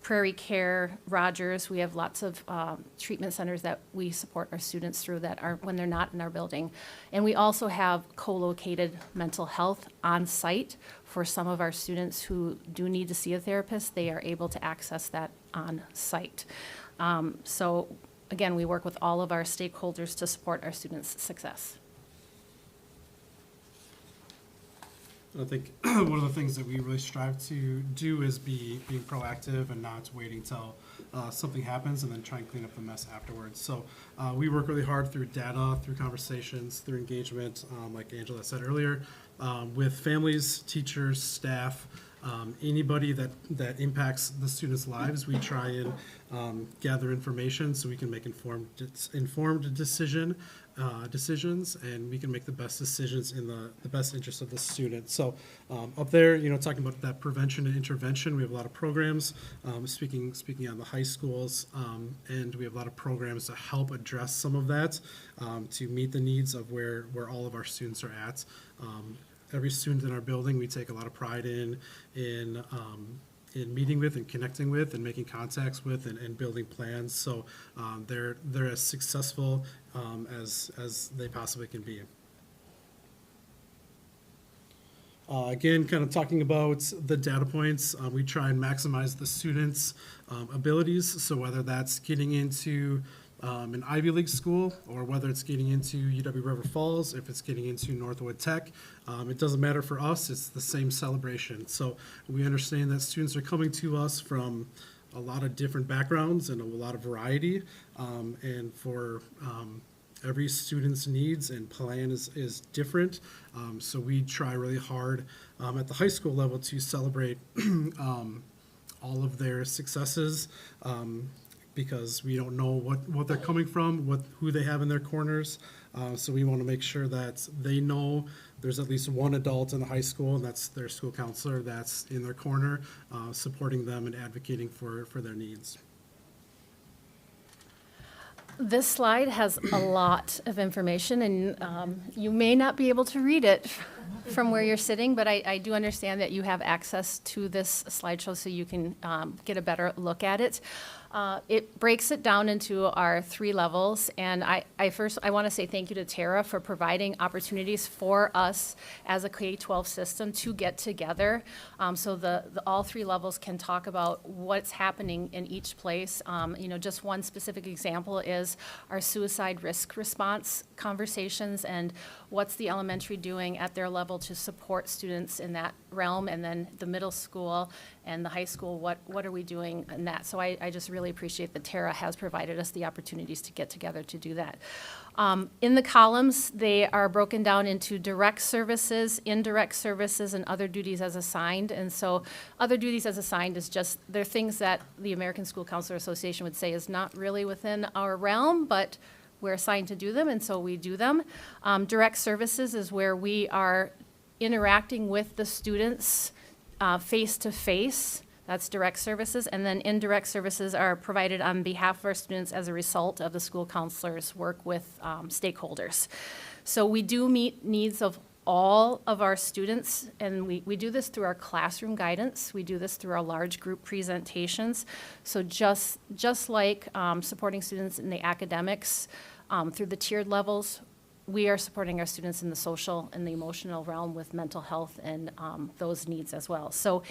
Prairie Care, Rogers. We have lots of treatment centers that we support our students through that are when they're not in our building. And we also have co-located mental health on site for some of our students who do need to see a therapist. They are able to access that on site. So again, we work with all of our stakeholders to support our students' success. I think one of the things that we really strive to do is being proactive and not waiting till something happens and then try and clean up the mess afterwards. So we work really hard through data, through conversations, through engagement, like Angela said earlier, with families, teachers, staff, anybody that impacts the students' lives. We try and gather information so we can make informed decisions, and we can make the best decisions in the best interest of the student. So up there, talking about that prevention and intervention, we have a lot of programs, speaking on the high schools, and we have a lot of programs to help address some of that, to meet the needs of where all of our students are at. Every student in our building, we take a lot of pride in meeting with and connecting with and making contacts with and building plans. So they're as successful as they possibly can be. Again, kind of talking about the data points, we try and maximize the students' abilities. So whether that's getting into an Ivy League school, or whether it's getting into UW River Falls, if it's getting into Northwood Tech, it doesn't matter for us, it's the same celebration. So we understand that students are coming to us from a lot of different backgrounds and a lot of variety, and for every student's needs and plan is different. So we try really hard at the high school level to celebrate all of their successes, because we don't know what they're coming from, who they have in their corners. So we want to make sure that they know there's at least one adult in the high school, and that's their school counselor, that's in their corner, supporting them and advocating for their needs. This slide has a lot of information, and you may not be able to read it from where you're sitting, but I do understand that you have access to this slideshow so you can get a better look at it. It breaks it down into our 3 levels, and I want to say thank you to Tara for providing opportunities for us as a K-12 system to get together, so all 3 levels can talk about what's happening in each place. Just one specific example is our suicide risk response conversations, and what's the elementary doing at their level to support students in that realm, and then the middle school and the high school, what are we doing in that? So I just really appreciate that Tara has provided us the opportunities to get together to do that. In the columns, they are broken down into direct services, indirect services, and other duties as assigned. And so other duties as assigned is just, they're things that the American School Counselor Association would say is not really within our realm, but we're assigned to do them, and so we do them. Direct services is where we are interacting with the students face-to-face. That's direct services. And then indirect services are provided on behalf of our students as a result of the school counselors' work with stakeholders. So we do meet needs of all of our students, and we do this through our classroom guidance. We do this through our large group presentations. So just like supporting students in the academics through the tiered levels, we are supporting our students in the social and the emotional realm with mental health and those needs as well. So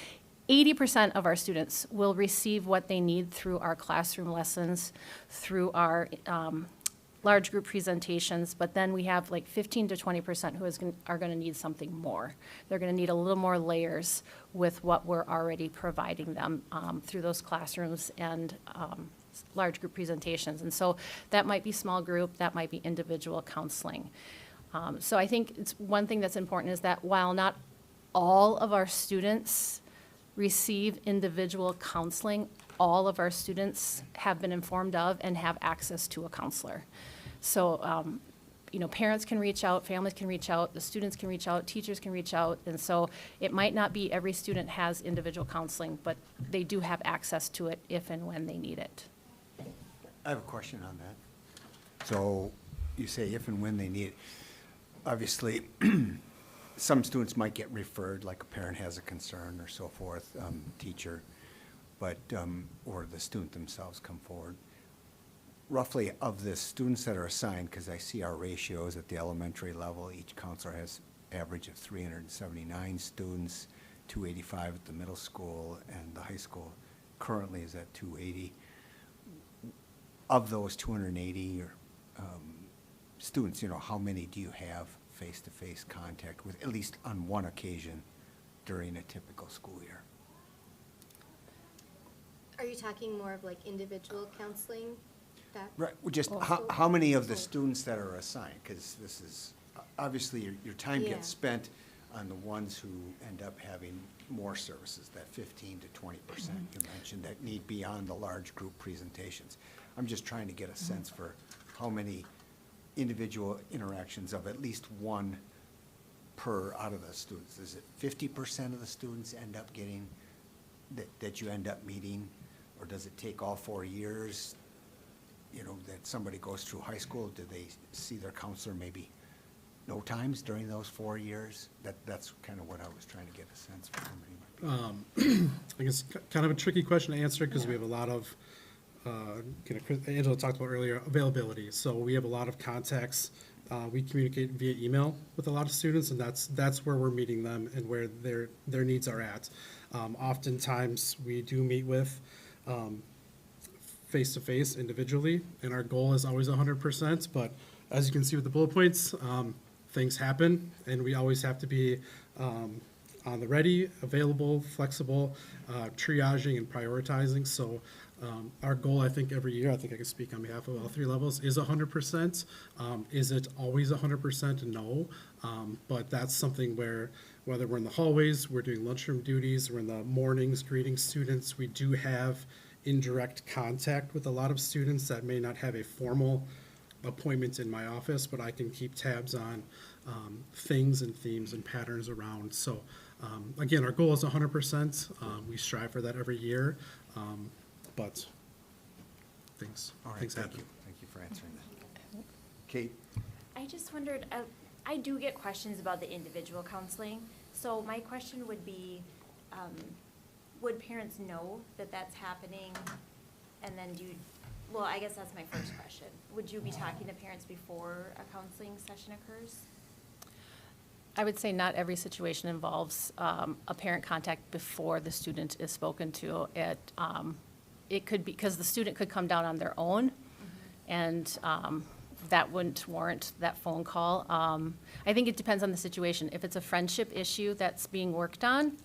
80% of our students will receive what they need through our classroom lessons, through our large group presentations, but then we have like 15 to 20% who are going to need something more. They're going to need a little more layers with what we're already providing them through those classrooms and large group presentations. And so that might be small group, that might be individual counseling. So I think it's one thing that's important is that while not all of our students receive individual counseling, all of our students have been informed of and have access to a counselor. So, parents can reach out, families can reach out, the students can reach out, teachers can reach out, and so it might not be every student has individual counseling, but they do have access to it if and when they need it. I have a question on that. So you say if and when they need it. Obviously, some students might get referred, like a parent has a concern or so forth, teacher, but, or the student themselves come forward. Roughly of the students that are assigned, because I see our ratios at the elementary level, each counselor has average of 379 students, 285 at the middle school, and the high school currently is at 280. of those 280 or students, how many do you have face-to-face contact with, at least on one occasion during a typical school year? Are you talking more of like individual counseling? That Right, well, just also- how many of the students that are assigned? Because this is, obviously, your time Yeah. gets spent on the ones who end up having more services, that 15 to 20% you mentioned that need beyond the large group presentations. I'm just trying to get a sense for how many individual interactions of at least one per out of the students. Is it 50% of the students end up getting, that you end up meeting? Or does it take all 4 years, that somebody goes through high school? Do they see their counselor maybe no times during those 4 years? That's kind of what I was trying to get a sense for. How many might be. I guess kind of a tricky question to answer because we have a lot of, Angela talked about earlier, availability. So we have a lot of contacts. We communicate via email with a lot of students, and that's where we're meeting them and where their needs are at. Oftentimes, we do meet with face-to-face individually, and our goal is always 100%, but as you can see with the bullet points, things happen, and we always have to be on the ready, available, flexible, triaging and prioritizing. So our goal, I think, every year, I think I can speak on behalf of all 3 levels, is 100%. Is it always 100%? No. But that's something where, whether we're in the hallways, we're doing lunchroom duties, we're in the mornings greeting students, we do have indirect contact with a lot of students that may not have a formal appointment in my office, but I can keep tabs on things and themes and patterns around. So again, our goal is 100%. We strive for that every year, but things All right, things thank happen. you. Thank you for answering that. Kate? I just wondered, I do get questions about the individual counseling. So my question would be, would parents know that that's happening? And then well, I guess that's my first question. Would you be talking to parents before a counseling session occurs? I would say not every situation involves a parent contact before the student is spoken to. It could be, because the student could come down on their own, and that wouldn't warrant that phone call. I think it depends on the situation. If it's a friendship issue that's being worked on,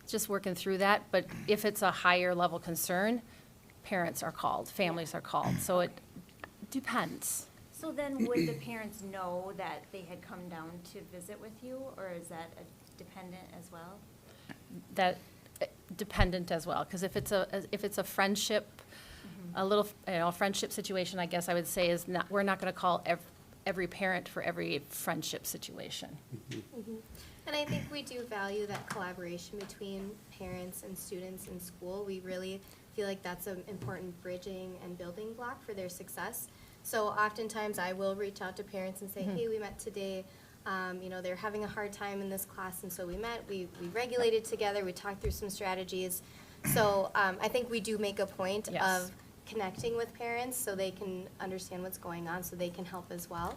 just working through that. But if it's a higher level concern, parents are called, families are called. So it depends. So then would the parents know that they had come down to visit with you, or is that dependent as well? That dependent as well, because if it's a friendship, a little friendship situation, I guess I would say is not, we're not going to call every parent for every friendship situation. And I think we do value that collaboration between parents and students in school. We really feel like that's an important bridging and building block for their success. So oftentimes I will reach out to parents and say, hey, we met today. They're having a hard time in this class, and so we met, we regulated together, we talked through some strategies. So I think we do make a point of connecting with parents so they can understand what's going on, so they can help as well.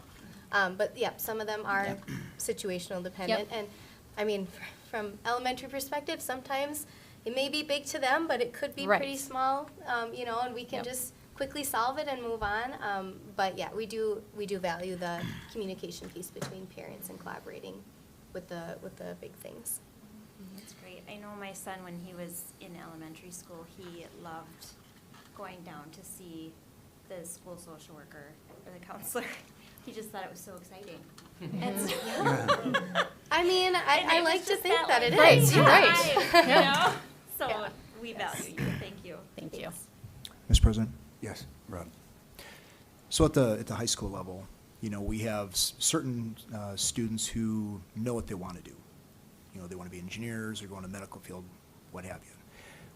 But yeah, some of them are situational dependent. And I mean, from elementary perspective, sometimes it may be big to them, but it could be pretty small, and we can just quickly solve it and move on. But yeah, we do value the communication piece between parents and collaborating with the big things. That's great. I know my son, when he was in elementary school, he loved going down to see the school social worker or the counselor. He just thought it was so exciting. And so, I mean, I like to think that it right, is. right. So we value you. Thank you. Thank you. Mr. President? Yes, Rob. So at the high school level, we have certain students who know what they want to do. They want to be engineers or go in the medical field, what have you.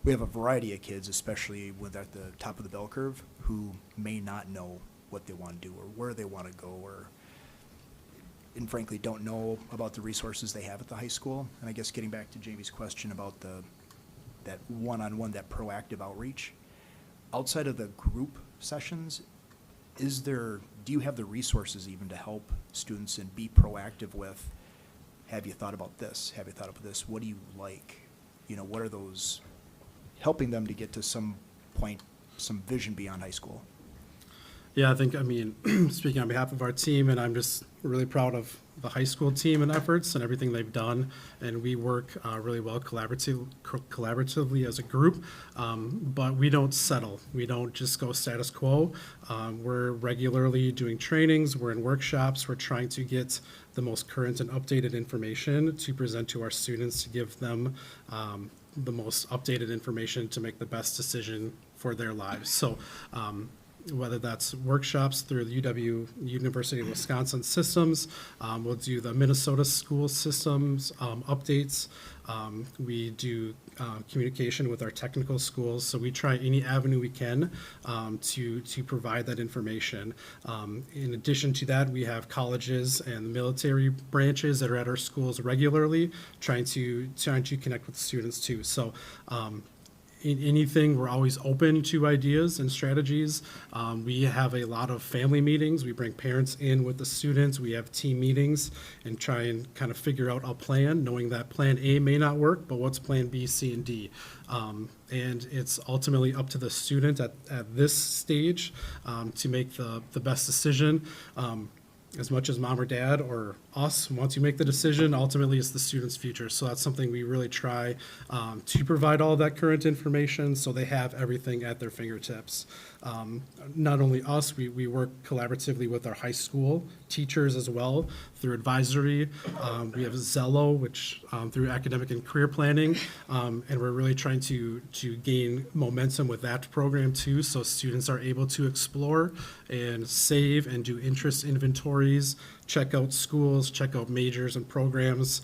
We have a variety of kids, especially when at the top of the bell curve, who may not know what they want to do or where they want to go, and frankly don't know about the resources they have at the high school. And I guess getting back to Jamie's question about that one-on-one, that proactive outreach, outside of the group sessions, do you have the resources even to help students and be proactive with, have you thought about this? Have you thought about this? What do you like? What are those, helping them to get to some point, some vision beyond high school? Yeah, I think, I mean, speaking on behalf of our team, and I'm just really proud of the high school team and efforts and everything they've done. And we work really well collaboratively as a group, but we don't settle. We don't just go status quo. We're regularly doing trainings, we're in workshops, we're trying to get the most current and updated information to present to our students, to give them the most updated information to make the best decision for their lives. So whether that's workshops through the University of Wisconsin systems, we'll do the Minnesota school systems updates. We do communication with our technical schools, so we try any avenue we can to provide that information. In addition to that, we have colleges and military branches that are at our schools regularly, trying to connect with students too. So in anything, we're always open to ideas and strategies. We have a lot of family meetings. We bring parents in with the students. We have team meetings and try and kind of figure out a plan, knowing that plan A may not work, but what's plan B, C, and D? And it's ultimately up to the student at this stage to make the best decision. As much as mom or dad or us, once you make the decision, ultimately it's the student's future. So that's something we really try to provide all that current information so they have everything at their fingertips. Not only us, we work collaboratively with our high school teachers as well through advisory. We have Zello, which through academic and career planning, and we're really trying to gain momentum with that program too, so students are able to explore and save and do interest inventories, check out schools, check out majors and programs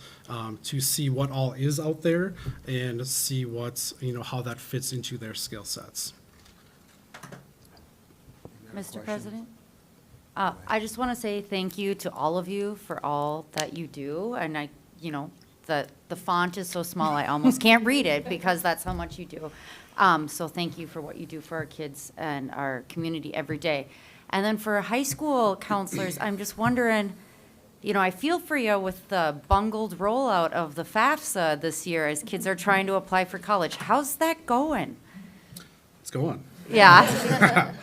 to see what all is out there and see what's, how that fits into their skill sets. Mr. President? I just want to say thank you to all of you for all that you do. And the font is so small, I almost can't read it because that's how much you do. So thank you for what you do for our kids and our community every day. And then for high school counselors, I'm just wondering, I feel for you with the bungled rollout of the FAFSA this year as kids are trying to apply for college. How's that going? It's going. Yeah.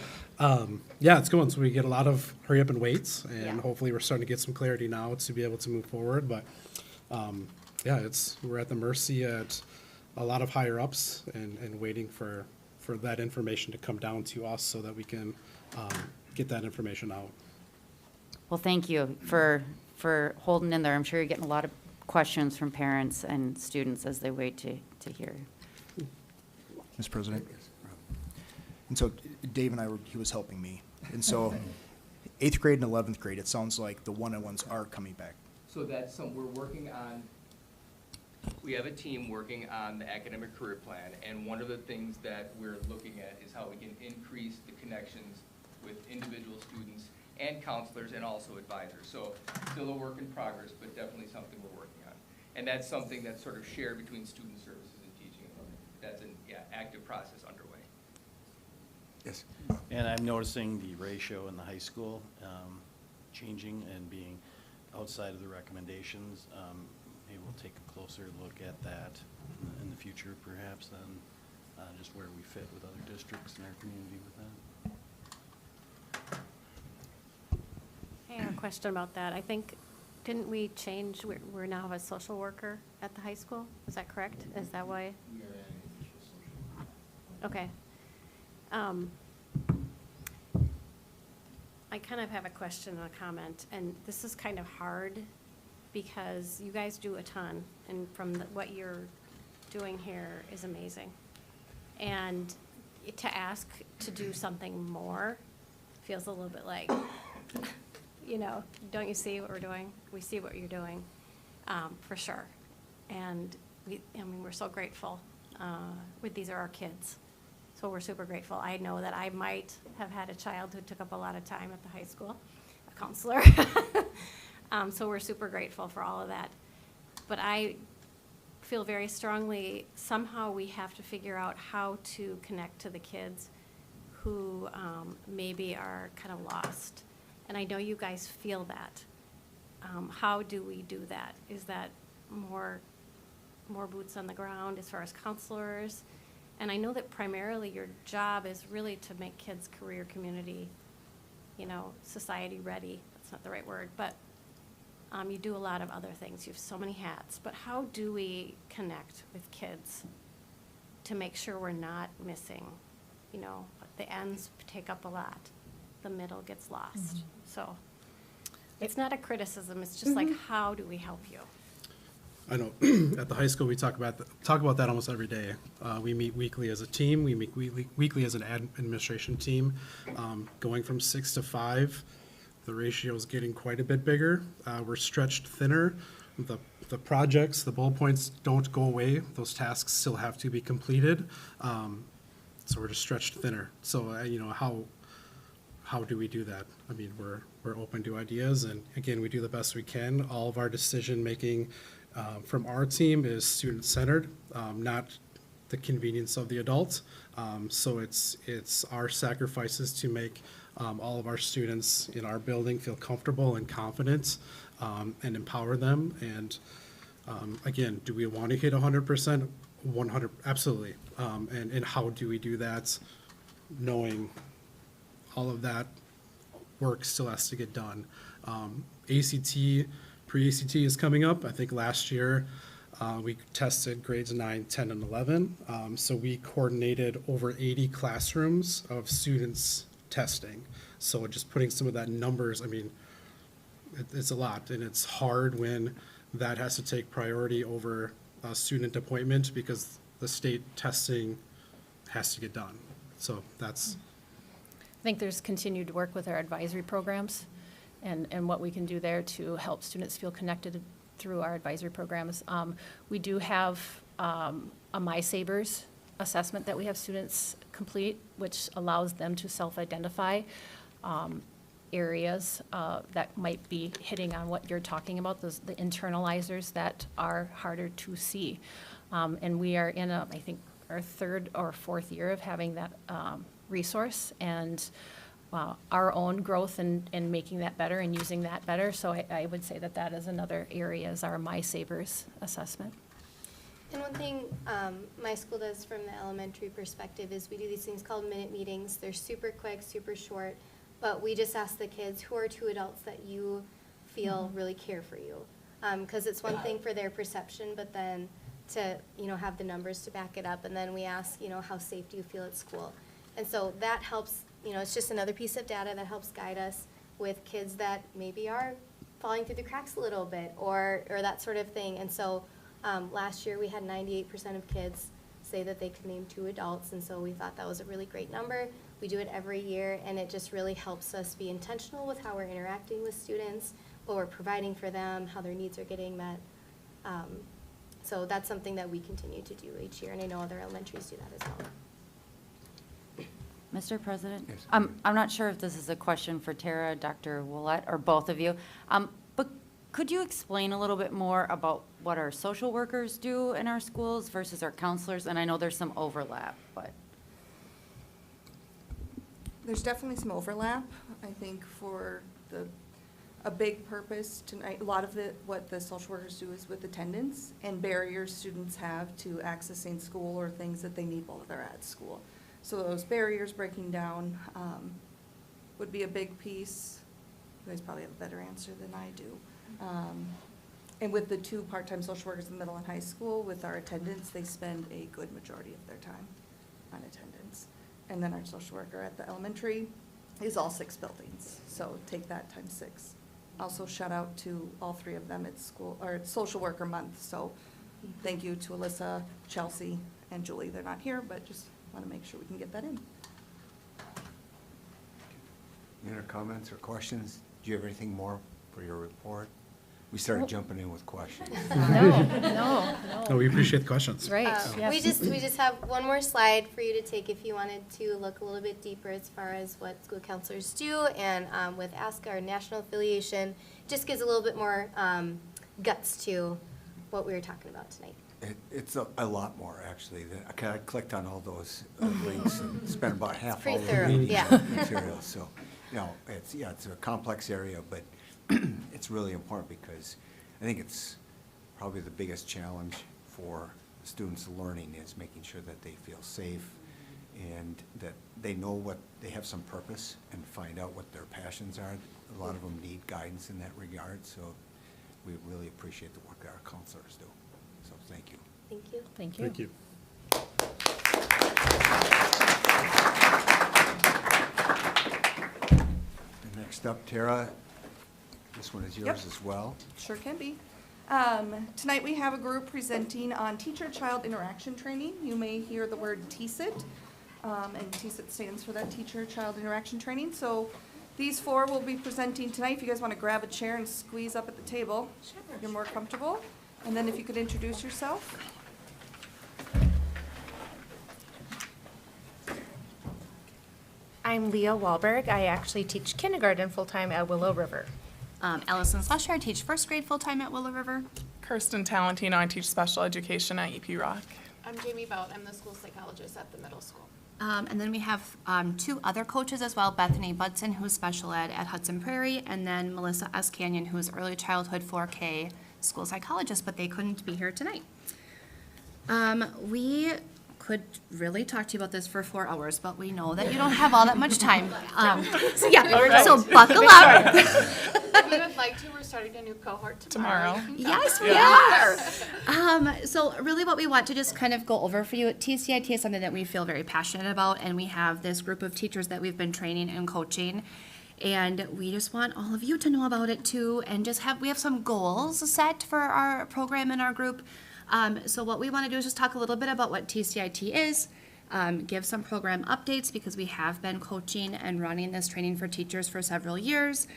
Yeah, it's going. So we get a lot of hurry up and waits, and Yeah. hopefully we're starting to get some clarity now to be able to move forward. But yeah, we're at the mercy at a lot of higher ups and waiting for that information to come down to us so that we can get that information out. Well, thank you for holding in there. I'm sure you're getting a lot of questions from parents and students as they wait to hear. Mr. President? And so Dave and he was helping me. And so 8th grade and 11th grade, it sounds like the one-on-ones are coming back. So that's we're working on, we have a team working on the academic career plan, and one of the things that we're looking at is how we can increase the connections with individual students and counselors and also advisors. So still a work in progress, but definitely something we're working on. And that's something that's sort of shared between student services and teaching and learning. That's an active process underway. Yes. And I'm noticing the ratio in the high school changing and being outside of the recommendations. Maybe we'll take a closer look at that in the future perhaps then, just where we fit with other districts in our community with that. I have a question about that. I think, didn't we change, we're now have a social worker at the high school? Is that correct? Is that why? We are adding official social worker. Okay. I kind of have a question and a comment, and this is kind of hard because you guys do a ton, and from what you're doing here is amazing. And to ask to do something more feels a little bit like, don't you see what we're doing? We see what you're doing, for sure. And we're so grateful. These are our kids. So we're super grateful. I know that I might have had a child who took up a lot of time at the high school, a counselor. So we're super grateful for all of that. But I feel very strongly, somehow we have to figure out how to connect to the kids who maybe are kind of lost. And I know you guys feel that. How do we do that? Is that more boots on the ground as far as counselors? And I know that primarily your job is really to make kids career community society ready. That's not the right word, but you do a lot of other things. You have so many hats. But how do we connect with kids to make sure we're not missing? The ends take up a lot. The middle gets lost. So it's not a criticism. It's just like, how do we help you? I know at the high school, we talk about that almost every day. We meet weekly as a team. We meet weekly as an administration team. Going from 6 to 5, the ratio is getting quite a bit bigger. We're stretched thinner. The projects, the bullet points don't go away. Those tasks still have to be completed. So we're just stretched thinner. So, how do we do that? I mean, we're open to ideas, and again, we do the best we can. All of our decision-making from our team is student-centered, not the convenience of the adult. So it's our sacrifices to make all of our students in our building feel comfortable and confident, and empower them. And again, do we want to hit 100%? 100, absolutely. And how do we do that, knowing all of that work still has to get done? ACT, pre-ACT is coming up. I think last year we tested grades 9, 10, and 11. So we coordinated over 80 classrooms of students testing. So just putting some of that numbers, I mean, it's a lot, and it's hard when that has to take priority over a student appointment because the state testing has to get done. So that's. I think there's continued work with our advisory programs and what we can do there to help students feel connected through our advisory programs. We do have a My Sabers assessment that we have students complete, which allows them to self-identify areas that might be hitting on what you're talking about, the internalizers that are harder to see. And we are in I think, our 3rd or 4th year of having that resource, and our own growth and making that better and using that better. So I would say that is another area, is our My Sabers assessment. And one thing my school does from the elementary perspective is we do these things called minute meetings. They're super quick, super short, but we just ask the kids, who are 2 adults that you feel really care for you? Because it's one thing for their perception, but then to have the numbers to back it up. And then we ask, how safe do you feel at school? And so that helps, it's just another piece of data that helps guide us with kids that maybe are falling through the cracks a little bit or that sort of thing. And so last year we had 98% of kids say that they could name 2 adults, and so we thought that was a really great number. We do it every year, and it just really helps us be intentional with how we're interacting with students, what we're providing for them, how their needs are getting met. So that's something that we continue to do each year, and I know other elementaries do that as well. Mr. President? Yes. I'm not sure if this is a question for Tara, Dr. Willett, or both of you, but could you explain a little bit more about what our social workers do in our schools versus our counselors? And I know there's some overlap, but. There's definitely some overlap. I think for a big purpose tonight, a lot of what the social workers do is with attendance and barriers students have to accessing school or things that they need while they're at school. So those barriers breaking down would be a big piece. You guys probably have a better answer than I do. And with the 2 part-time social workers in middle and high school, with our attendance, they spend a good majority of their time on attendance. And then our social worker at the elementary is all 6 buildings, so take that times 6. Also shout out to all 3 of them at school, or at Social Worker Month, so thank you to Alyssa, Chelsea, and Julie. They're not here, but just want to make sure we can get that in. Any other comments or questions? Do you have anything more for your report? We started jumping in with questions. No. No, we appreciate the questions. Right, yes. We just have one more slide for you to take if you wanted to look a little bit deeper as far as what school counselors do. And with Ask, our national affiliation, just gives a little bit more guts to what we were talking about tonight. It's a lot more, actually. I clicked on all those links and spent about half all pretty of thorough, the yeah. material. So, it's a complex area, but it's really important because I think it's probably the biggest challenge for students learning is making sure that they feel safe and that they know what, they have some purpose and find out what their passions are. A lot of them need guidance in that regard, so we really appreciate the work that our counselors do. So thank you. Thank you. Thank you. Thank you. And next up, Tara, this one is yours Yep. as well. Sure can be. Tonight we have a group presenting on teacher-child interaction training. You may hear the word TSIT, and TSIT stands for that teacher-child interaction training. So these four will be presenting tonight. If you guys want to grab a chair and squeeze up at the table, if you're more comfortable. And then if you could introduce yourself. I'm Leah Wahlberg. I actually teach kindergarten full-time at Willow River. Allison Slusher, I teach first grade full-time at Willow River. Kirsten Talentino, I teach special education at EP Rock. I'm Jamie Bout. I'm the school psychologist at the middle school. And then we have two other coaches as well, Bethany Budson, who's special ed at Hudson Prairie, and then Melissa S. Canyon, who's early childhood 4K school psychologist, but they couldn't be here tonight. We could really talk to you about this for 4 hours, but we know that you don't have all that much time. So buckle up. We would like to. We're starting a new cohort tomorrow. Yes, we are. So really what we want to just kind of go over for you, TCIT is something that we feel very passionate about, and we have this group of teachers that we've been training and coaching, and we just want all of you to know about it too, and we have some goals set for our program and our group. So what we want to do is just talk a little bit about what TCIT is, give some program updates because we have been coaching and running this training for teachers for several years,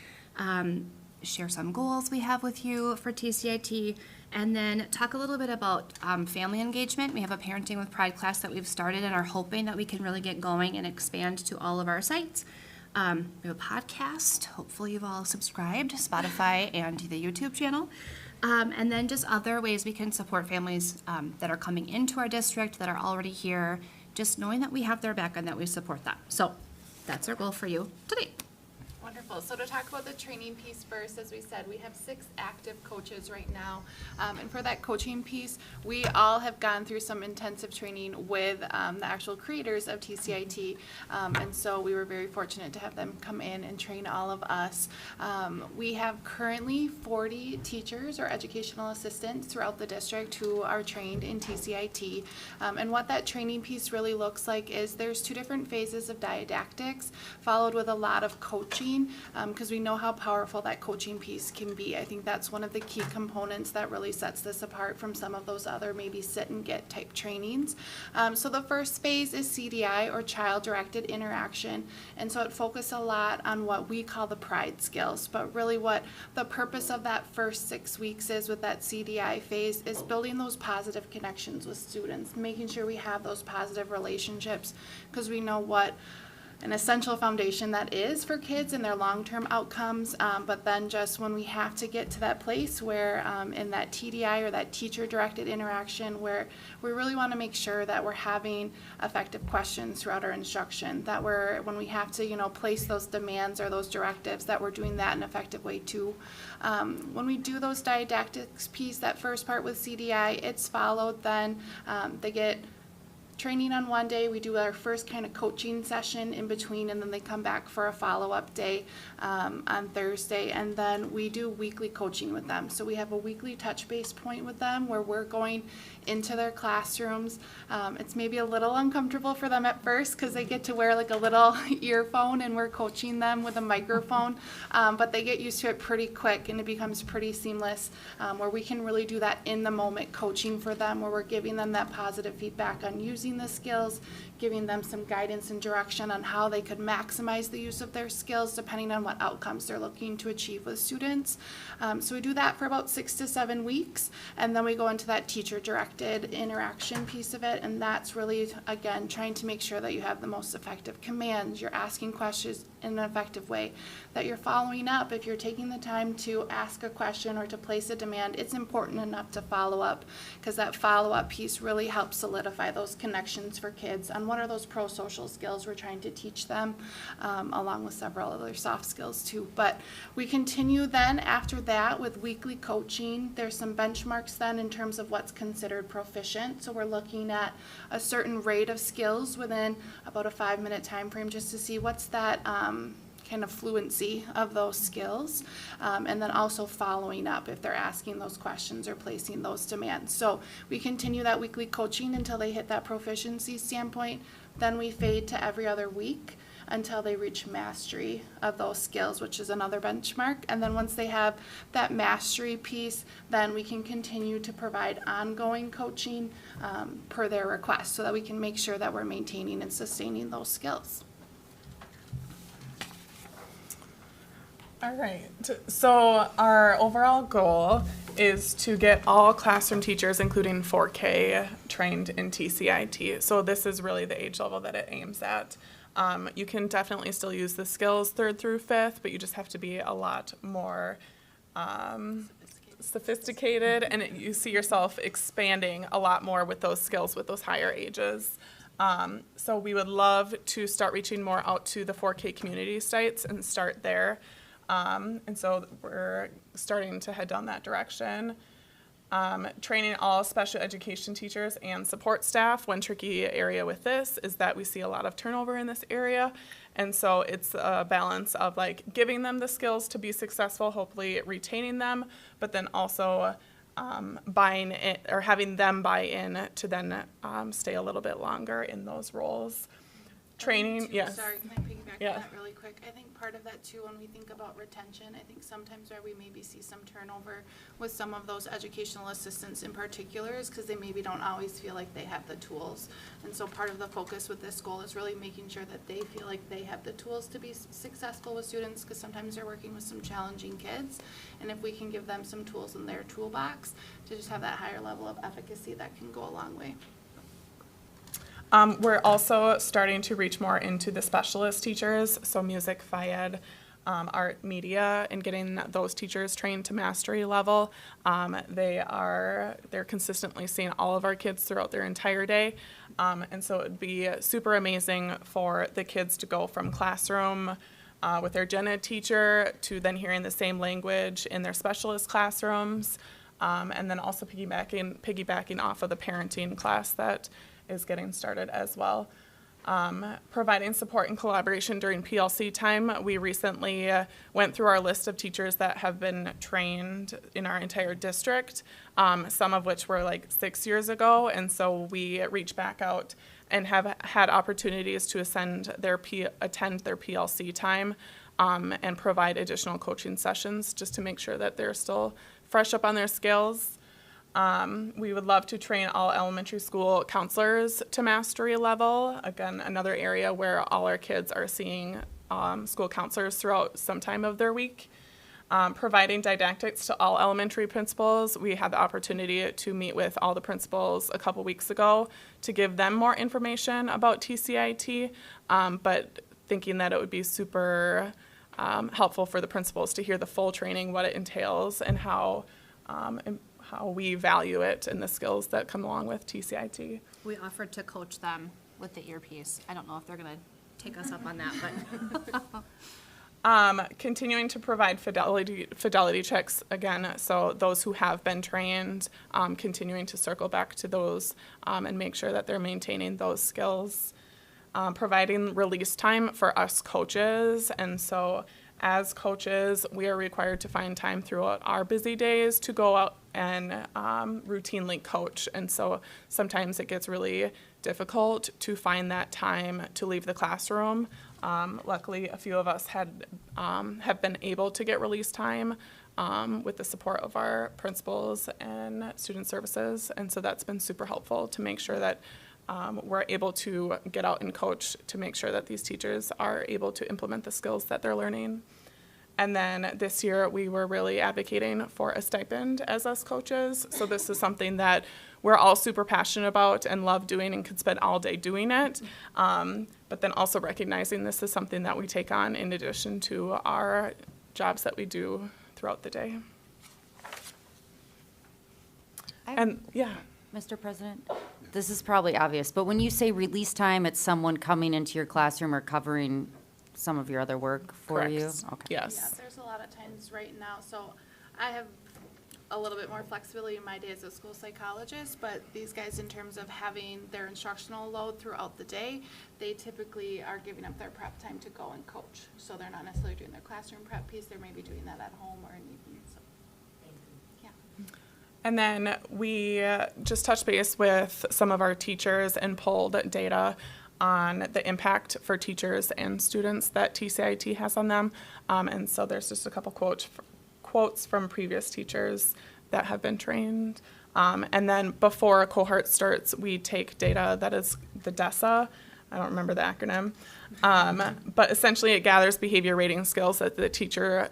share some goals we have with you for TCIT, and then talk a little bit about family engagement. We have a Parenting with Pride class that we've started and are hoping that we can really get going and expand to all of our sites. We have a podcast. Hopefully you've all subscribed, Spotify and the YouTube channel. And then just other ways we can support families that are coming into our district, that are already here, just knowing that we have their back and that we support them. So that's our goal for you today. Wonderful. So to talk about the training piece first, as we said, we have 6 active coaches right now. And for that coaching piece, we all have gone through some intensive training with the actual creators of TCIT. And so we were very fortunate to have them come in and train all of us. We have currently 40 teachers or educational assistants throughout the district who are trained in TCIT. And what that training piece really looks like is there's 2 different phases of didactics, followed with a lot of coaching, because we know how powerful that coaching piece can be. I think that's one of the key components that really sets this apart from some of those other maybe sit and get type trainings. So the first phase is CDI, or child-directed interaction, and so it focuses a lot on what we call the pride skills, but really what the purpose of that first 6 weeks is with that CDI phase is building those positive connections with students, making sure we have those positive relationships, because we know what an essential foundation that is for kids and their long-term outcomes, but then just when we have to get to that place where in that TDI or that teacher-directed interaction where we really want to make sure that we're having effective questions throughout our instruction, that when we have to, place those demands or those directives, that we're doing that in an effective way too. When we do those didactics piece, that first part with CDI, it's followed then, they get training on one day, we do our first kind of coaching session in between, and then they come back for a follow-up day on Thursday, and then we do weekly coaching with them. So we have a weekly touch base point with them where we're going into their classrooms. It's maybe a little uncomfortable for them at first because they get to wear like a little earphone and we're coaching them with a microphone, but they get used to it pretty quick and it becomes pretty seamless, where we can really do that in the moment coaching for them, where we're giving them that positive feedback on using the skills, giving them some guidance and direction on how they could maximize the use of their skills depending on what outcomes they're looking to achieve with students. So we do that for about 6 to 7 weeks, and then we go into that teacher-directed interaction piece of it, and that's really, again, trying to make sure that you have the most effective commands, you're asking questions in an effective way, that you're following up. If you're taking the time to ask a question or to place a demand, it's important enough to follow up, because that follow-up piece really helps solidify those connections connections for kids on what are those pro-social skills we're trying to teach them, along with several other soft skills too. But we continue then after that with weekly coaching. There's some benchmarks then in terms of what's considered proficient. So we're looking at a certain rate of skills within about a 5-minute time frame just to see what's that kind of fluency of those skills, and then also following up if they're asking those questions or placing those demands. So we continue that weekly coaching until they hit that proficiency standpoint. Then we fade to every other week until they reach mastery of those skills, which is another benchmark. And then once they have that mastery piece, then we can continue to provide ongoing coaching per their request so that we can make sure that we're maintaining and sustaining those skills. All right, so our overall goal is to get all classroom teachers, including 4K, trained in TCIT. So this is really the age level that it aims at. You can definitely still use the skills 3rd through 5th, but you just have to be a lot more sophisticated, and you see yourself expanding a lot more with those skills with those higher ages. So we would love to start reaching more out to the 4K community sites and start there. And so we're starting to head down that direction. Training all special education teachers and support staff. One tricky area with this is that we see a lot of turnover in this area. And so it's a balance of like giving them the skills to be successful, hopefully retaining them, but then also buying it or having them buy in to then stay a little bit longer in those roles. Training, yes. Sorry, can I piggyback Yeah. on that really quick? I think part of that too, when we think about retention, I think sometimes where we maybe see some turnover with some of those educational assistants in particular is because they maybe don't always feel like they have the tools. And so part of the focus with this goal is really making sure that they feel like they have the tools to be successful with students, because sometimes they're working with some challenging kids. And if we can give them some tools in their toolbox to just have that higher level of efficacy, that can go a long way. We're also starting to reach more into the specialist teachers, so music, phy ed, art, media, and getting those teachers trained to mastery level. They're consistently seeing all of our kids throughout their entire day, and so it'd be super amazing for the kids to go from classroom with their gen ed teacher to then hearing the same language in their specialist classrooms, and then also piggybacking off of the parenting class that is getting started as well. Providing support and collaboration during PLC time. We recently went through our list of teachers that have been trained in our entire district, some of which were like 6 years ago, and so we reached back out and have had opportunities to attend their PLC time and provide additional coaching sessions just to make sure that they're still fresh up on their skills. We would love to train all elementary school counselors to mastery level. Again, another area where all our kids are seeing school counselors throughout some time of their week. Providing didactics to all elementary principals. We had the opportunity to meet with all the principals a couple weeks ago to give them more information about TCIT, but thinking that it would be super helpful for the principals to hear the full training, what it entails, and how we value it and the skills that come along with TCIT. We offered to coach them with the earpiece. I don't know if they're going to take us up on that, but. Continuing to provide fidelity checks again, so those who have been trained, continuing to circle back to those and make sure that they're maintaining those skills. Providing release time for us coaches, and so as coaches, we are required to find time throughout our busy days to go out and routinely coach. And so sometimes it gets really difficult to find that time to leave the classroom. Luckily, a few of us have been able to get release time with the support of our principals and student services. And so that's been super helpful to make sure that we're able to get out and coach to make sure that these teachers are able to implement the skills that they're learning. And then this year, we were really advocating for a stipend as us coaches. So this is something that we're all super passionate about and love doing and could spend all day doing it. But then also recognizing this is something that we take on in addition to our jobs that we do throughout the day. And yeah. Mr. President, this is probably obvious, but when you say release time, it's someone coming into your classroom or covering some of your other work for you? Correct. Okay. Yes. Yeah, there's a lot of times right now, so I have a little bit more flexibility in my day as a school psychologist, but these guys, in terms of having their instructional load throughout the day, they typically are giving up their prep time to go and coach. So they're not necessarily doing their classroom prep piece, they're maybe doing that at home or in the evening, so. And then we just touched base with some of our teachers and pulled data on the impact for teachers and students that TCIT has on them. And so there's just a couple quotes from previous teachers that have been trained. And then before a cohort starts, we take data that is the DESA. I don't remember the acronym. But essentially it gathers behavior rating skills that the teacher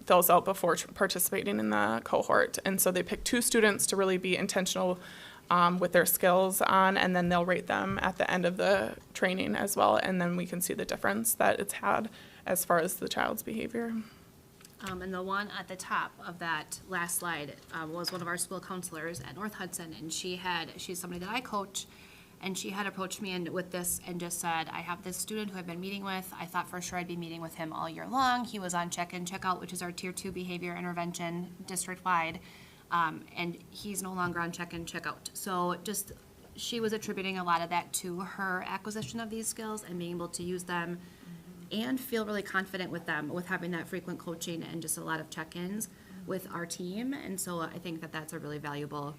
fills out before participating in the cohort. And so they pick 2 students to really be intentional with their skills on, and then they'll rate them at the end of the training as well. And then we can see the difference that it's had as far as the child's behavior. And the one at the top of that last slide was one of our school counselors at North Hudson, and she's somebody that I coach, and she had approached me with this and just said, I have this student who I've been meeting with. I thought for sure I'd be meeting with him all year long. He was on check-in, check-out, which is our Tier 2 behavior intervention district-wide, and he's no longer on check-in, check-out. So just, she was attributing a lot of that to her acquisition of these skills and being able to use them and feel really confident with them, with having that frequent coaching and just a lot of check-ins with our team. And so I think that that's a really valuable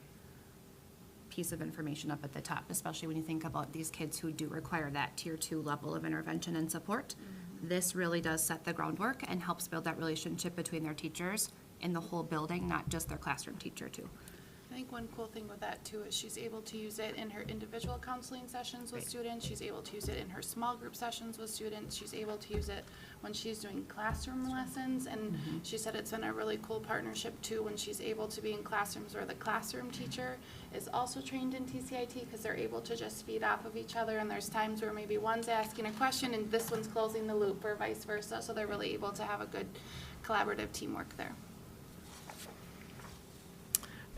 piece of information up at the top, especially when you think about these kids who do require that Tier 2 level of intervention and support. This really does set the groundwork and helps build that relationship between their teachers in the whole building, not just their classroom teacher too. I think one cool thing with that too is she's able to use it in her individual counseling sessions with students. She's able to use it in her small group sessions with students. She's able to use it when she's doing classroom lessons. And she said it's been a really cool partnership too when she's able to be in classrooms where the classroom teacher is also trained in TCIT, because they're able to just feed off of each other. And there's times where maybe one's asking a question and this one's closing the loop, or vice versa. So they're really able to have a good collaborative teamwork there.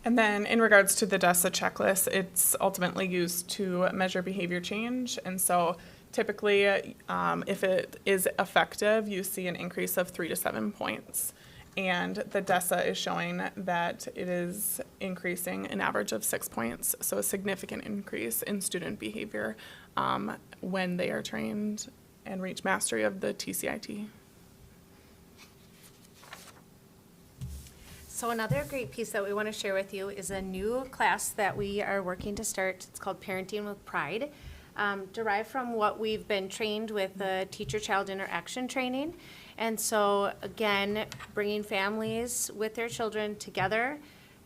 And then in regards to the DESA checklist, it's ultimately used to measure behavior change. And so typically, if it is effective, you see an increase of 3 to 7 points. And the DESA is showing that it is increasing an average of 6 points. So a significant increase in student behavior when they are trained and reach mastery of the TCIT. So another great piece that we want to share with you is a new class that we are working to start. It's called Parenting with Pride, derived from what we've been trained with the teacher-child interaction training. And so again, bringing families with their children together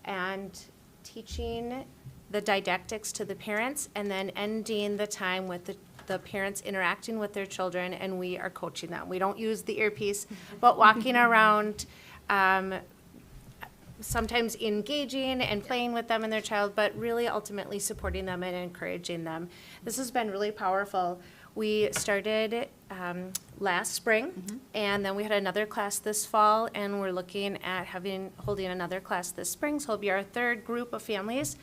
and teaching the didactics to the parents, and then ending the time with the parents interacting with their children, and we are coaching them. We don't use the earpiece, but walking around, sometimes engaging and playing with them and their child, but really ultimately supporting them and encouraging them. This has been really powerful. We started last spring, and then we had another class this fall, and we're looking at holding another class this spring, so it'll be our 3rd group of families.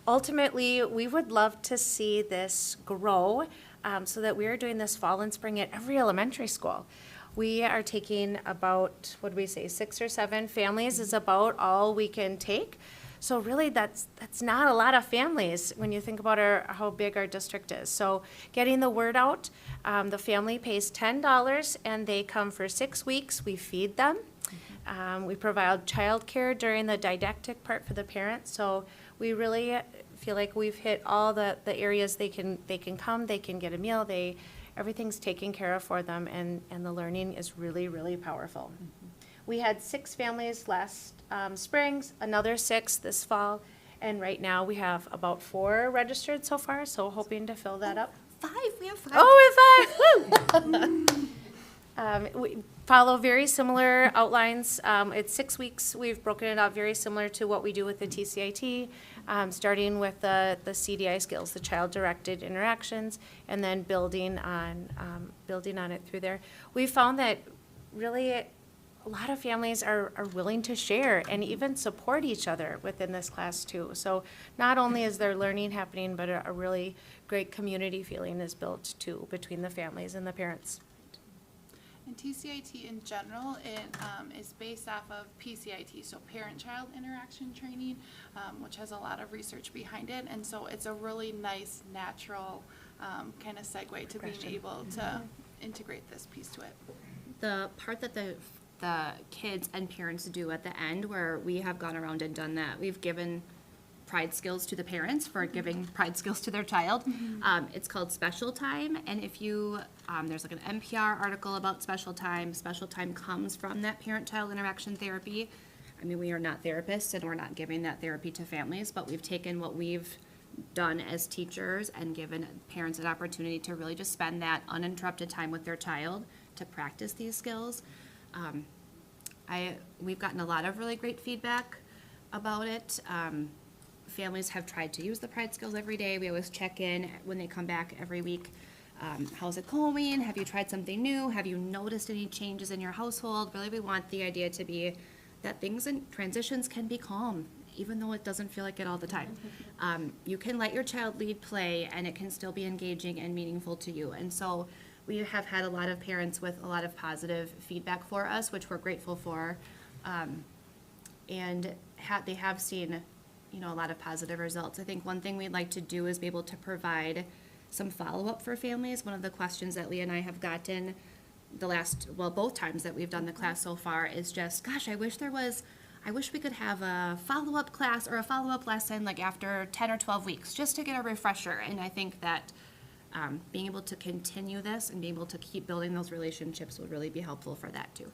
Ultimately, we would love to see this grow so that we are doing this fall and spring at every elementary school. We are taking about, 6 or 7 families is about all we can take. So really, that's not a lot of families when you think about how big our district is. So getting the word out, the family pays $10 and they come for 6 weeks. We feed them. We provide childcare during the didactic part for the parents. So we really feel like we've hit all the areas they can come, they can get a meal, everything's taken care of for them, and the learning is really, really powerful. We had 6 families last spring, another 6 this fall, and right now we have about 4 registered so far, so hoping to fill that up. 5, we have 5. Oh, we have 5, woo! We follow very similar outlines. It's 6 weeks. We've broken it out very similar to what we do with the TCIT, starting with the CDI skills, the child-directed interactions, and then building on it through there. We found that really a lot of families are willing to share and even support each other within this class too. So not only is there learning happening, but a really great community feeling is built too between the families and the parents. And TCIT in general, it is based off of PCIT, so parent-child interaction training, which has a lot of research behind it. And so it's a really nice, natural kind of segue to being able to integrate this piece to it. The part that the kids and parents do at the end, where we have gone around and done that, we've given pride skills to the parents for giving pride skills to their child. It's called Special Time, and if you, there's like an NPR article about Special Time. Special Time comes from that parent-child interaction therapy. I mean, we are not therapists, and we're not giving that therapy to families, but we've taken what we've done as teachers and given parents an opportunity to really just spend that uninterrupted time with their child to practice these skills. We've gotten a lot of really great feedback about it. Families have tried to use the pride skills every day. We always check in when they come back every week. How's it going? Have you tried something new? Have you noticed any changes in your household? Really, we want the idea to be that things and transitions can be calm, even though it doesn't feel like it all the time. You can let your child lead play, and it can still be engaging and meaningful to you. And so we have had a lot of parents with a lot of positive feedback for us, which we're grateful for. And they have seen, a lot of positive results. I think one thing we'd like to do is be able to provide some follow-up for families. One of the questions that Leah and I have gotten both times that we've done the class so far is just, gosh, I wish we could have a follow-up class or a follow-up lesson like after 10 or 12 weeks, just to get a refresher. And I think that being able to continue this and being able to keep building those relationships would really be helpful for that too.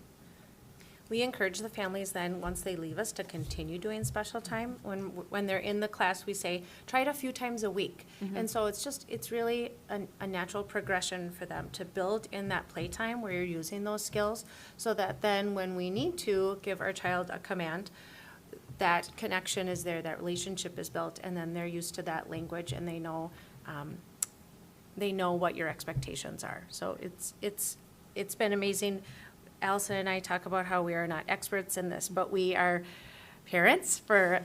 We encourage the families then, once they leave us, to continue doing Special Time. When they're in the class, we say, try it a few times a week. And so it's really a natural progression for them to build in that playtime where you're using those skills, so that then when we need to give our child a command, that connection is there, that relationship is built, and then they're used to that language, and they know what your expectations are. So it's been amazing. Allison and I talk about how we are not experts in this, but we are parents for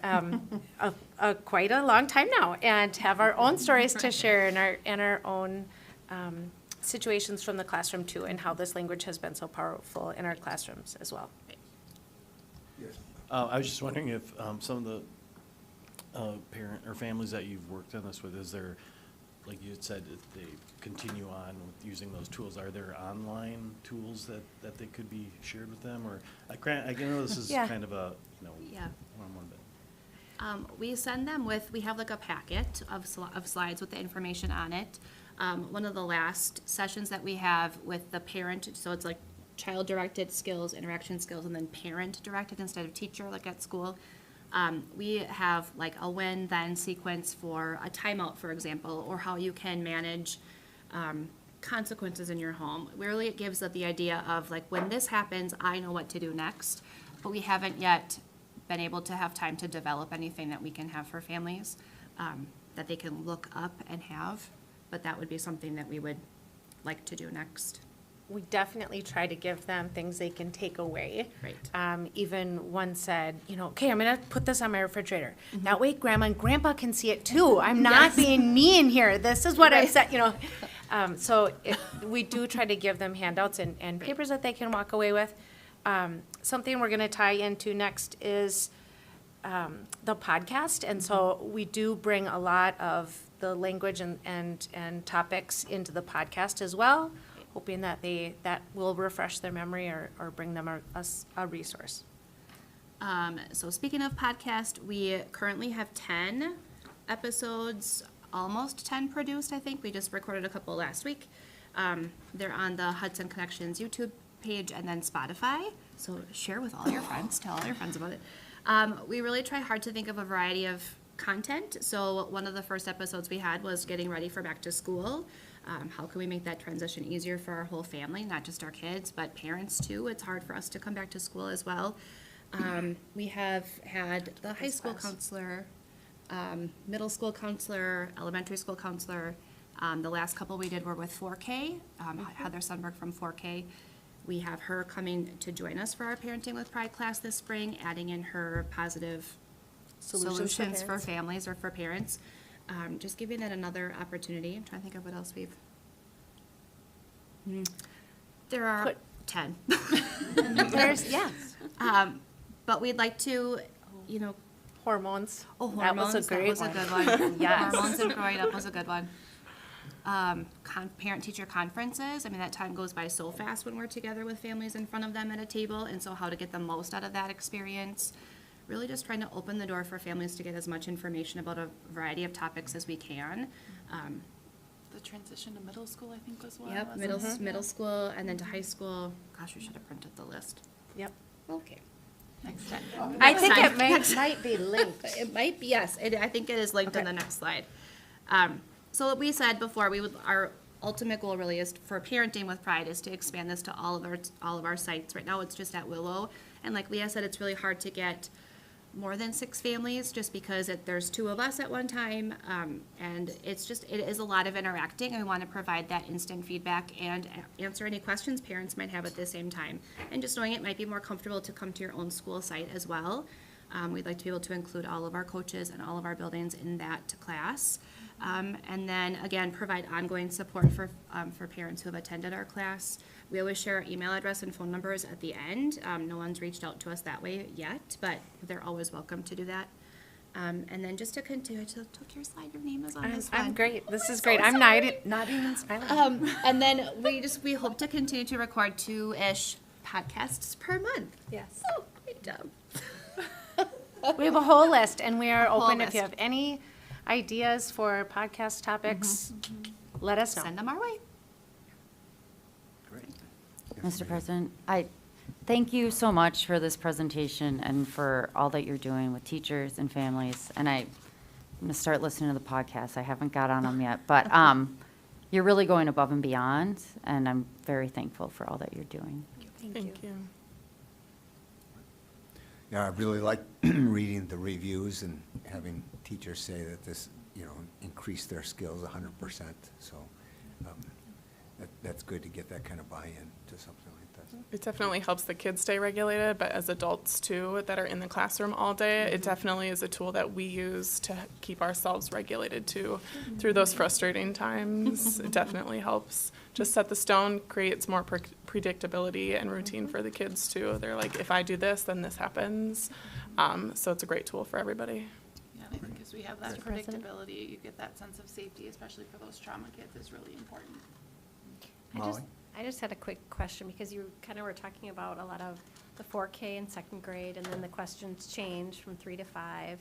quite a long time now, and have our own stories to share and our own situations from the classroom too, and how this language has been so powerful in our classrooms as well. I was just wondering if some of the parent or families that you've worked on this with, is there, like you had said, if they continue on with using those tools, are there online tools that they could be shared with them? Or I know this is kind of a, one bit. We send them we have like a packet of slides with the information on it. One of the last sessions that we have with the parent, so it's like child-directed skills, interaction skills, and then parent-directed instead of teacher, like at school. We have like a when-then sequence for a timeout, for example, or how you can manage consequences in your home. Really, it gives the idea of like, when this happens, I know what to do next, but we haven't yet been able to have time to develop anything that we can have for families that they can look up and have, but that would be something that we would like to do next. We definitely try to give them things they can take away. Right. Even one said, okay, I'm gonna put this on my refrigerator. That way Grandma and Grandpa can see it too. I'm not being mean here. This is what I've said, we do try to give them handouts and papers that they can walk away with. Something we're gonna tie into next is the podcast. And so we do bring a lot of the language and topics into the podcast as well, hoping that that will refresh their memory or bring them a resource. So speaking of podcast, we currently have 10 episodes, almost 10 produced, I think. We just recorded a couple last week. They're on the Hudson Connections YouTube page and then Spotify. So share with all your friends, tell all your friends about it. We really try hard to think of a variety of content. So one of the first episodes we had was getting ready for back to school. How can we make that transition easier for our whole family, not just our kids, but parents too? It's hard for us to come back to school as well. We have had the high school counselor, middle school counselor, elementary school counselor. The last couple we did were with 4K, Heather Sundberg from 4K. We have her coming to join us for our Parenting with Pride class this spring, adding in her positive solutions for families or for parents. Just giving it another opportunity. I'm trying to think of what else we've. There are 10. There's, yeah. But we'd like to, Hormones. Oh, That was hormones, a great that was one. a good one. Yes. Hormones and growing up was a good one. Parent-teacher conferences, I mean, that time goes by so fast when we're together with families in front of them at a table, and so how to get the most out of that experience. Really just trying to open the door for families to get as much information about a variety of topics as we can. The transition to middle school, I think, was one. Yep, middle school, and then to high school. Gosh, we should have printed the list. Yep. Okay. Next time. I think Next it time. might be linked. It might be, yes, I think it is linked in the next slide. So what we said before, our ultimate goal really is for Parenting with Pride is to expand this to all of our sites. Right now, it's just at Willow, and like Leah said, it's really hard to get more than 6 families just because there's 2 of us at one time, and it is a lot of interacting, and we want to provide that instant feedback and answer any questions parents might have at the same time. And just knowing it might be more comfortable to come to your own school site as well. We'd like to be able to include all of our coaches and all of our buildings in that class. And then, again, provide ongoing support for parents who have attended our class. We always share our email address and phone numbers at the end. No one's reached out to us that way yet, but they're always welcome to do that. And then just to continue, to took your slide, your name is on this one. I'm great. This is great. I'm not even smiling. And then we hope to continue to record 2-ish podcasts per month. Yes. Oh, great job. We have a whole list, and we are Whole open if you list. have any ideas for podcast topics, let us know. Send them our way. Mr. President, I thank you so much for this presentation and for all that you're doing with teachers and families. And I'm going to start listening to the podcast. I haven't got on them yet, but you're really going above and beyond, and I'm very thankful for all that you're doing. Thank you. Yeah, I really like reading the reviews and having teachers say that this, increased their skills 100%. So that's good to get that kind of buy-in to something like that. It definitely helps the kids stay regulated, but as adults too, that are in the classroom all day, it definitely is a tool that we use to keep ourselves regulated too. Through those frustrating times, it definitely helps. Just set the stone, creates more predictability and routine for the kids too. They're like, if I do this, then this happens. So it's a great tool for everybody. Yeah, I think as we have that predictability, you get that sense of safety, especially for those trauma kids, is really important. I just had a quick question, because you kind of were talking about a lot of the 4K in second grade, and then the questions change from 3 to 5.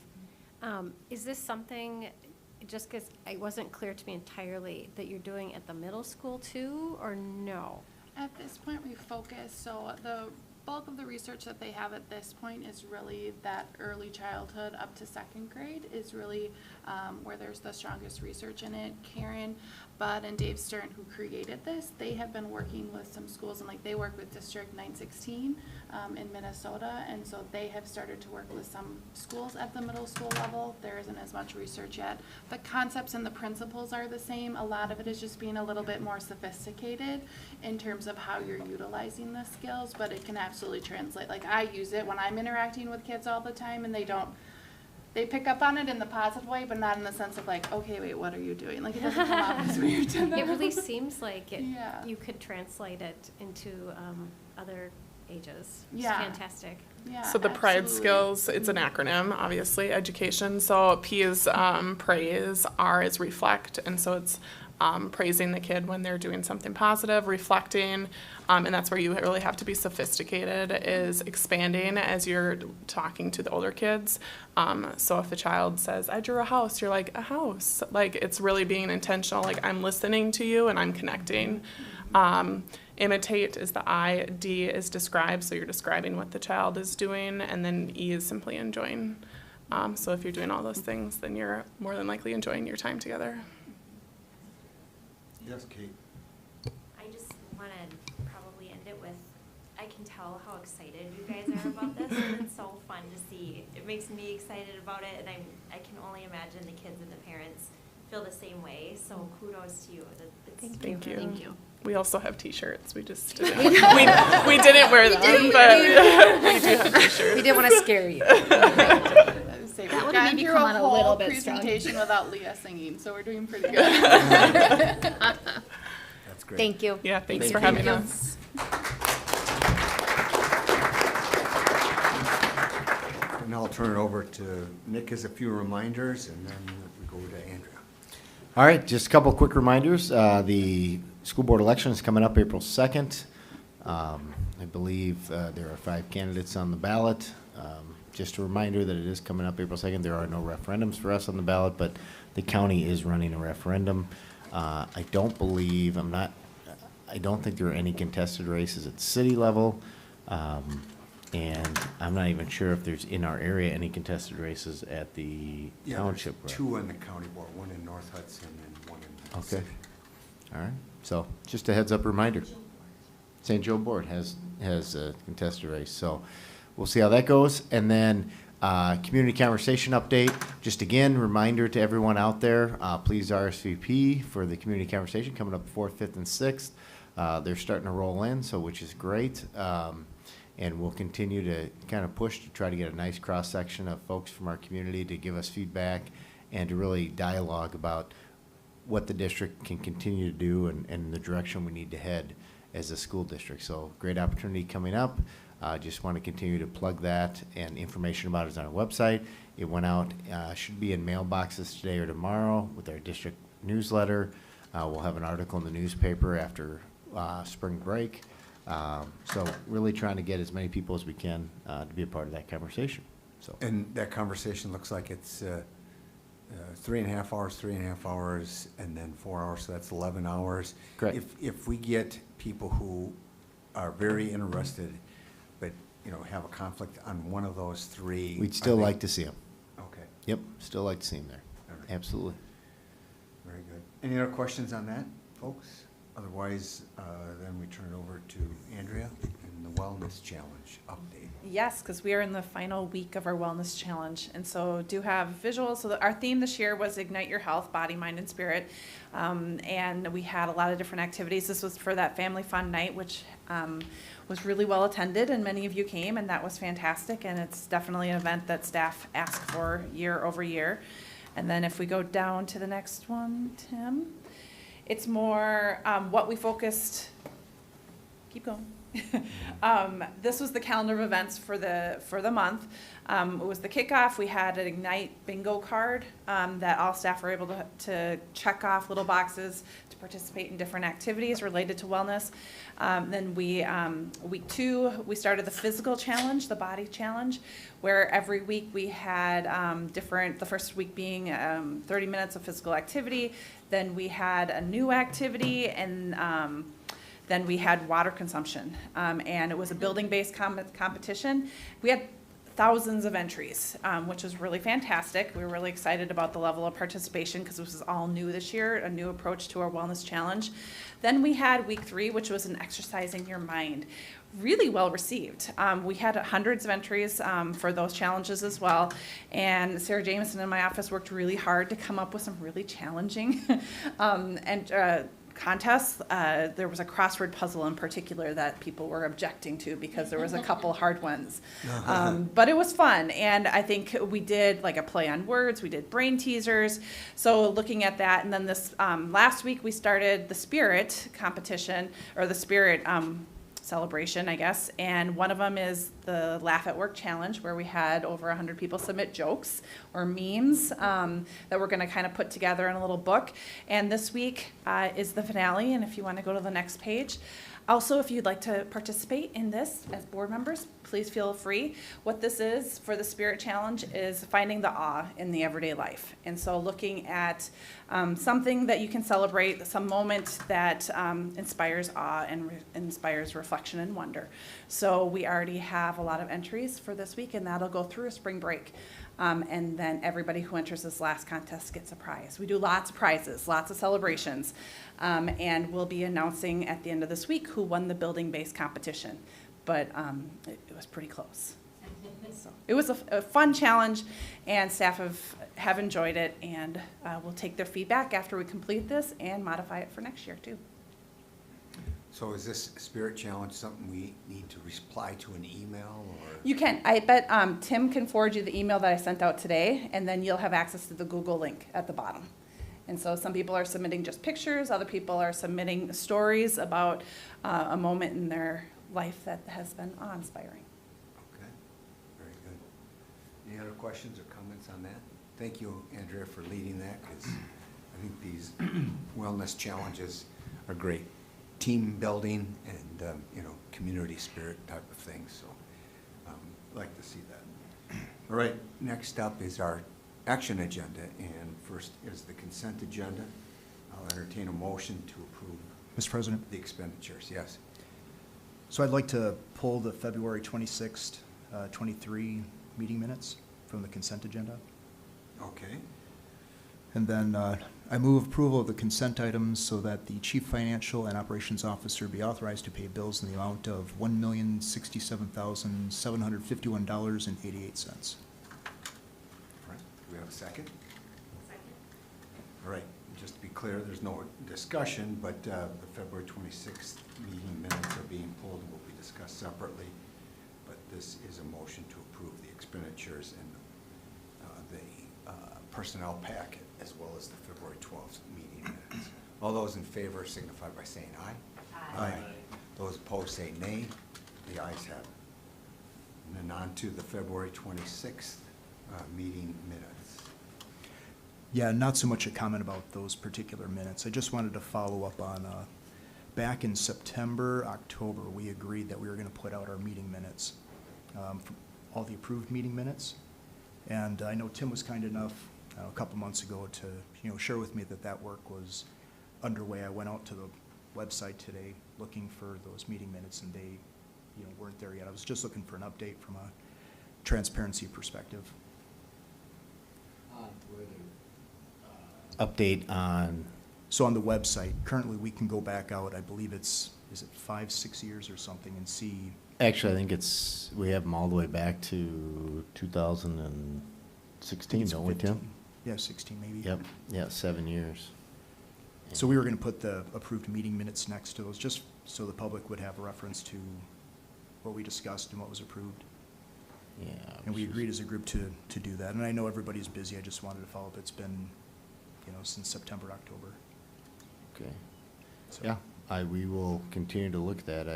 Is this something, just because it wasn't clear to me entirely, that you're doing at the middle school too, or no? At this point, we focus, so the bulk of the research that they have at this point is really that early childhood up to second grade is really where there's the strongest research in it. Karen Budd and Dave Stern, who created this, they have been working with some schools, and they work with District 916 in Minnesota, and so they have started to work with some schools at the middle school level. There isn't as much research yet. The concepts and the principles are the same. A lot of it is just being a little bit more sophisticated in terms of how you're utilizing the skills, but it can absolutely translate. Like, I use it when I'm interacting with kids all the time, and they pick up on it in the positive way, but not in the sense of like, okay, wait, what are you doing? Like, it doesn't come off as weird to them. It really seems like Yeah. you could translate it into other ages. It's Yeah. fantastic. Yeah, So the PRIDE absolutely. skills, it's an acronym, obviously, education. So P is praise, R is reflect, and so it's praising the kid when they're doing something positive, reflecting, and that's where you really have to be sophisticated, is expanding as you're talking to the older kids. So if the child says, I drew a house, you're like, a house. Like, it's really being intentional, like, I'm listening to you and I'm connecting. Imitate is the I, D is describe, so you're describing what the child is doing, and then E is simply enjoying. So if you're doing all those things, then you're more than likely enjoying your time together. Yes, Kate. I just want to probably end it with, I can tell how excited you guys are about this, and it's so fun to see. It makes me excited about it, and I can only imagine the kids and the parents feel the same way, so kudos to you. It's Thank you. really Thank you. We also have T-shirts. We just didn't, we didn't wear them, but we do have T-shirts. We didn't want to scare you. That would maybe come on a little bit strong. presentation without Leah singing, so we're doing pretty good. That's great. Thank you. Yeah, thanks for having you. us. And I'll turn it over to Nick as a few reminders, and then we go to Andrea. All right, just a couple of quick reminders. The school board election is coming up April 2nd. I believe there are 5 candidates on the ballot. Just a reminder that it is coming up April 2nd. There are no referendums for us on the ballot, but the county is running a referendum. I don't think there are any contested races at city level. And I'm not even sure if there's in our area any contested races at the township. There's 2 on the county board, one in North Hudson and one in the city. All right. So just a heads up reminder. St. Joe board has a contested race. So we'll see how that goes. And then community conversation update. Just again, reminder to everyone out there, please RSVP for the community conversation coming up 4th, 5th, and 6th. They're starting to roll in, so which is great. And we'll continue to kind of push to try to get a nice cross-section of folks from our community to give us feedback and to really dialogue about what the district can continue to do and the direction we need to head as a school district. So great opportunity coming up. Just want to continue to plug that, and information about it is on our website. It went out, should be in mailboxes today or tomorrow with our district newsletter. We'll have an article in the newspaper after spring break. So really trying to get as many people as we can to be a part of that conversation. So. And that conversation looks like it's 3.5 hours, and then 4 hours, so that's 11 hours. Correct. If we get people who are very interested, but, have a conflict on one of those 3. We'd still like to see them. Okay. Yep, still like to see them there. All right. Absolutely. Very good. Any other questions on that, folks? Otherwise, then we turn it over to Andrea and the Wellness Challenge update. Yes, because we are in the final week of our Wellness Challenge, and so do have visuals. So our theme this year was Ignite Your Health, Body, Mind, and Spirit, and we had a lot of different activities. This was for that family fun night, which was really well attended, and many of you came, and that was fantastic, and it's definitely an event that staff ask for year over year. And then if we go down to the next one, Tim. It's more what we focused, keep going. This was the calendar of events for the month. It was the kickoff. We had an Ignite bingo card that all staff were able to check off little boxes to participate in different activities related to wellness. Then week 2, we started the physical challenge, the body challenge, where every week we had the first week being 30 minutes of physical activity. Then we had a new activity, and then we had water consumption, and it was a building-based competition. We had thousands of entries, which was really fantastic. We were really excited about the level of participation because this was all new this year, a new approach to our wellness challenge. Then we had week 3, which was an exercising your mind. Really well received. We had hundreds of entries for those challenges as well, and Sarah Jameson in my office worked really hard to come up with some really challenging contests. There was a crossword puzzle in particular that people were objecting to because there was a couple hard ones. But it was fun, and I think we did like a play on words, we did brain teasers, so looking at that. And then this last week we started the spirit competition, or the spirit celebration, I guess, and one of them is the Laugh at Work Challenge, where we had over 100 people submit jokes or memes that we're going to kind of put together in a little book. And this week is the finale, and if you want to go to the next page. Also, if you'd like to participate in this as board members, please feel free. What this is for the Spirit Challenge is finding the awe in the everyday life. And so looking at something that you can celebrate, some moment that inspires awe and inspires reflection and wonder. So we already have a lot of entries for this week, and that'll go through a spring break. And then everybody who enters this last contest gets a prize. We do lots of prizes, lots of celebrations, and we'll be announcing at the end of this week who won the building-based competition. But it was pretty close. So it was a fun challenge, and staff have enjoyed it, and we'll take their feedback after we complete this and modify it for next year too. So is this Spirit Challenge something we need to reply to an email or? You can. I bet Tim can forward you the email that I sent out today, and then you'll have access to the Google link at the bottom. And so some people are submitting just pictures, other people are submitting stories about a moment in their life that has been awe-inspiring. Okay, very good. Any other questions or comments on that? Thank you, Andrea, for leading that, because I think these wellness challenges are great. Team building and, community spirit type of things, so I'd like to see that. All right, next up is our action agenda, and first is the consent agenda. I'll entertain a motion to approve. Mr. President? The expenditures, yes. So I'd like to pull the February 26th, 23 meeting minutes from the consent agenda. Okay. And then I move approval of the consent items so that the Chief Financial and Operations Officer be authorized to pay bills in the amount of $1,067,751.88. All right, do we have a second? Second. All right, just to be clear, there's no discussion, but the February 26th meeting minutes are being pulled and will be discussed separately. But this is a motion to approve the expenditures and the personnel packet as well as the February 12th meeting minutes. All those in favor signify by saying aye. Aye. Those opposed say nay. The ayes have it. And then on to the February 26th meeting minutes. Yeah, not so much a comment about those particular minutes. I just wanted to follow up on, back in September, October, we agreed that we were going to put out our meeting minutes, all the approved meeting minutes. And I know Tim was kind enough a couple months ago to share with me that work was underway. I went out to the website today looking for those meeting minutes, and they weren't there yet. I was just looking for an update from a transparency perspective. Update on? So on the website, currently we can go back out, I believe is it 5-6 years or something, and see. Actually, I think we have them all the way back to 2016, don't we, Tim? Yeah, 16 maybe. Yep, yeah, 7 years. So we were going to put the approved meeting minutes next to those, just so the public would have a reference to what we discussed and what was approved. Yeah. And we agreed as a group to do that. And I know everybody's busy. I just wanted to follow up. It's been, since September, October. Okay. So- Yeah, we will continue to look at that.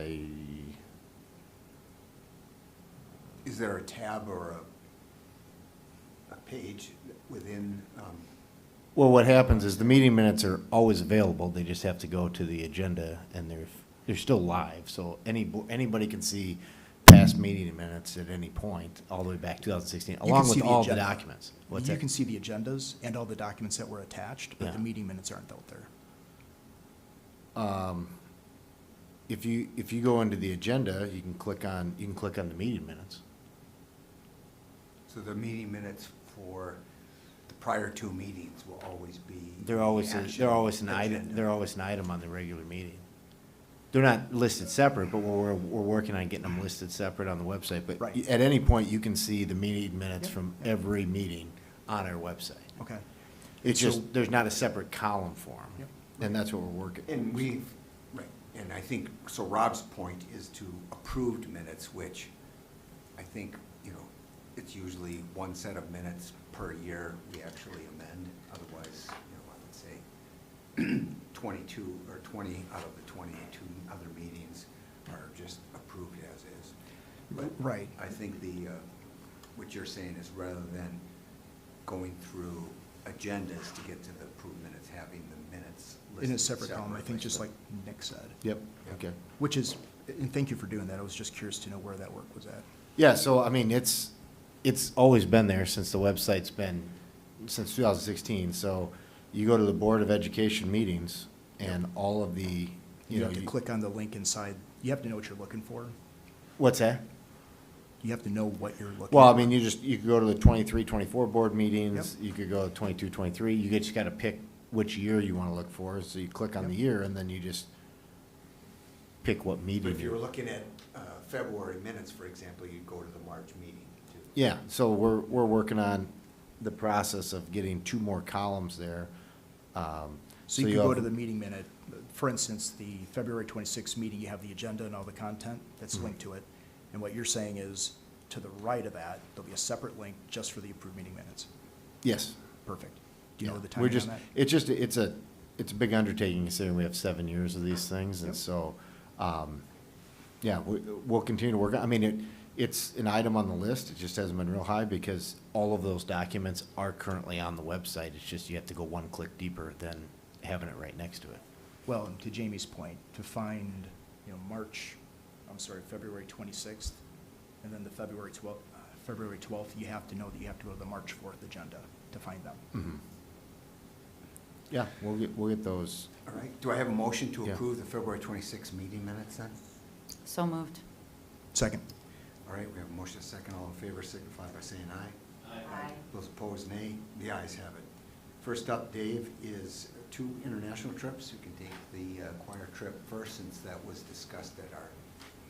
Is there a tab or a page within? Well, what happens is the meeting minutes are always available. They just have to go to the agenda, and they're still live. So anybody can see past meeting minutes at any point, all the way back 2016, You can along see with the all the agenda. documents. What's You that? can see the agendas and all the documents that were attached, but the Yeah. meeting minutes aren't out there. If you go into the agenda, you can click on the meeting minutes. So the meeting minutes for the prior two meetings will always be. They're always the an action item. agenda. They're always an item on the regular meeting. They're not listed separate, but we're working on getting them listed separate on the website. But Right. at any point, you can see the meeting minutes Yep. from every meeting on our website. Okay. It's So- just, there's not a separate column for them. Yep. And that's what we're working. And right, and I think, so Rob's point is to approved minutes, which I think, it's usually one set of minutes per year we actually amend. Otherwise, I would say 22 or 20 out of the 22 other meetings are just approved as is. But Right. I think what you're saying is rather than going through agendas to get to the approved minutes, having the minutes listed In a separate column, I think, separately. just like Nick said. Yep, okay. Which is, and thank you for doing that. I was just curious to know where that work was at. Yeah, so, I mean, it's always been there since the website's been, since 2016. So you go to the Board of Education meetings, and all of the, You have to click on the link inside. You have to know what you're looking for. What's that? You have to know what you're looking for. Well, I mean, you could go to the 23, 24 board meetings, you could go to 22, 23, you just gotta pick which year you wanna look for, so you click on the year, and then you just pick what But meeting. if you were looking at February minutes, for example, you'd go to the March meeting too. Yeah, so we're working on the process of getting 2 more columns there. So you you can go have- to the meeting minute, for instance, the February 26th meeting, you have the agenda and all the content that's linked to it. And what you're saying is, to the right of that, there'll be a separate link just for the approved meeting minutes. Yes. Perfect. Do you know the We're timing just, on that? it's a big undertaking considering we have 7 years of these things, and Yep. so, yeah, we'll continue to work on, I mean, it's an item on the list, it just hasn't been real high because all of those documents are currently on the website, it's just you have to go one click deeper than having it right next to it. Well, and to Jamie's point, to find, February 26th, and then the February 12th, you have to know that you have to go to the March 4th agenda to find them. Mhm. Yeah, we'll get those. All right, do I have a motion to Yeah. approve the February 26th meeting minutes then? So moved. Second. All right, we have a motion, second, all in favor signify by saying aye. Aye. Those opposed, nay. The ayes have it. First up, Dave, is 2 international trips. You can take the choir trip first, since that was discussed at our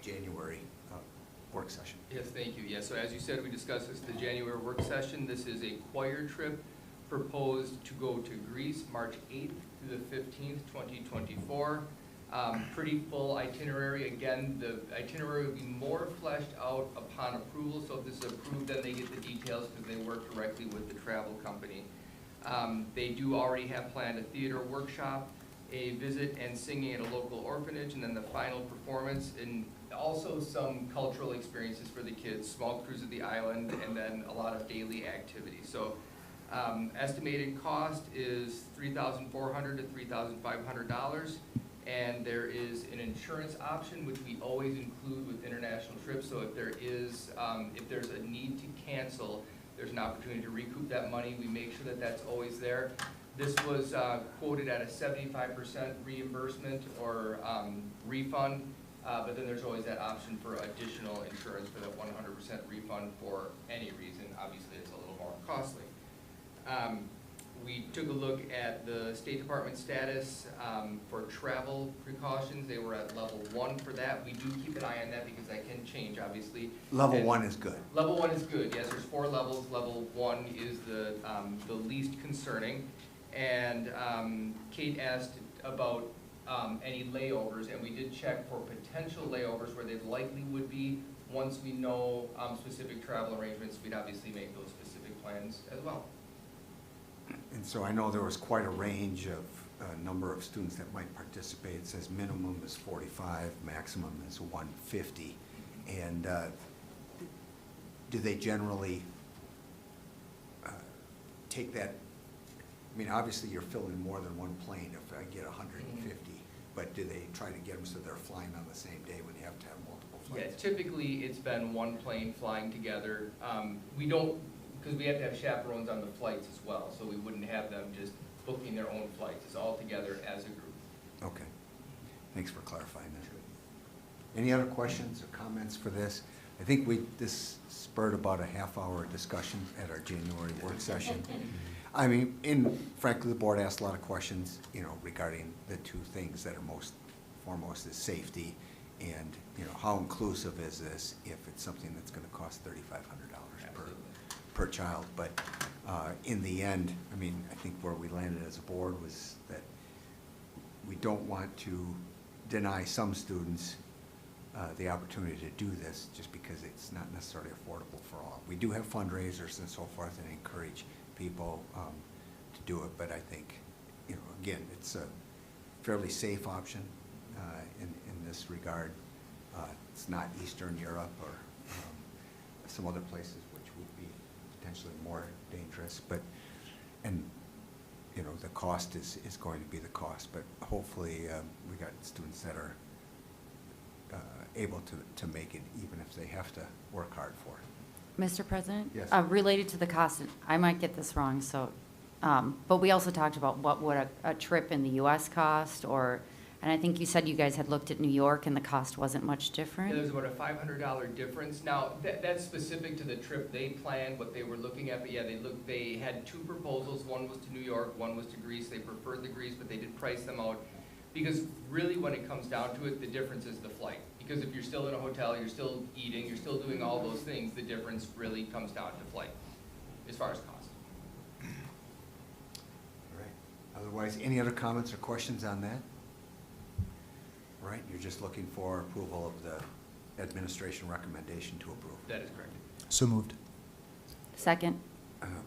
January work session. Yes, thank you. Yes, so as you said, we discussed this at the January work session. This is a choir trip proposed to go to Greece, March 8th through the 15th, 2024. Pretty full itinerary. Again, the itinerary will be more fleshed out upon approval, so if this is approved, then they get the details because they work directly with the travel company. They do already have planned a theater workshop, a visit and singing at a local orphanage, and then the final performance, and also some cultural experiences for the kids, small cruise of the island, and then a lot of daily activities. So estimated cost is $3,400 to $3,500, and there is an insurance option, which we always include with international trips. So if there's a need to cancel, there's an opportunity to recoup that money. We make sure that that's always there. This was quoted at a 75% reimbursement or refund, but then there's always that option for additional insurance for that 100% refund for any reason. Obviously, it's a little more costly. We took a look at the State Department status for travel precautions. They were at level 1 for that. We do keep an eye on that because that can change, obviously. Level 1 is good. Level 1 is good, yes. There's 4 levels. Level 1 is the least concerning. And Kate asked about any layovers, and we did check for potential layovers where they likely would be. Once we know specific travel arrangements, we'd obviously make those specific plans as well. And so I know there was quite a range of number of students that might participate. It says minimum is 45, maximum is 150. And do they generally take that? I mean, obviously you're filling more than one plane if I get 150, but do they try to get them so they're flying on the same day when you have to have multiple Yeah, flights? typically it's been one plane flying together. We don't, because we have to have chaperones on the flights as well, so we wouldn't have them just booking their own flights. It's all together as a group. Okay. Thanks for clarifying that. Any other questions or comments for this? I think this spurred about a half-hour discussion at our January work session. I mean, frankly, the board asked a lot of questions, regarding the 2 things that are most foremost is safety and, how inclusive is this if it's something that's going to cost $3,500 per child. But in the end, I mean, I think where we landed as a board was that we don't want to deny some students the opportunity to do this just because it's not necessarily affordable for all. We do have fundraisers and so forth and encourage people to do it, but I think, again, it's a fairly safe option in this regard. It's not Eastern Europe or some other places which would be potentially more dangerous, the cost is going to be the cost, but hopefully we got students that are able to make it even if they have to work hard for it. Mr. President? Yes. Related to the cost, and I might get this wrong, so, but we also talked about what would a trip in the U.S. cost, and I think you said you guys had looked at New York and the cost wasn't much different? Yeah, there's about a $500 difference. Now, that's specific to the trip they planned, what they were looking at, but yeah, they had 2 proposals. One was to New York, one was to Greece. They preferred the Greece, but they did price them out. Because really, when it comes down to it, the difference is the flight. Because if you're still in a hotel, you're still eating, you're still doing all those things, the difference really comes down to flight, as far as cost. All right. Otherwise, any other comments or questions on that? All right, you're just looking for approval of the administration recommendation to approve. That is correct. So moved. Second.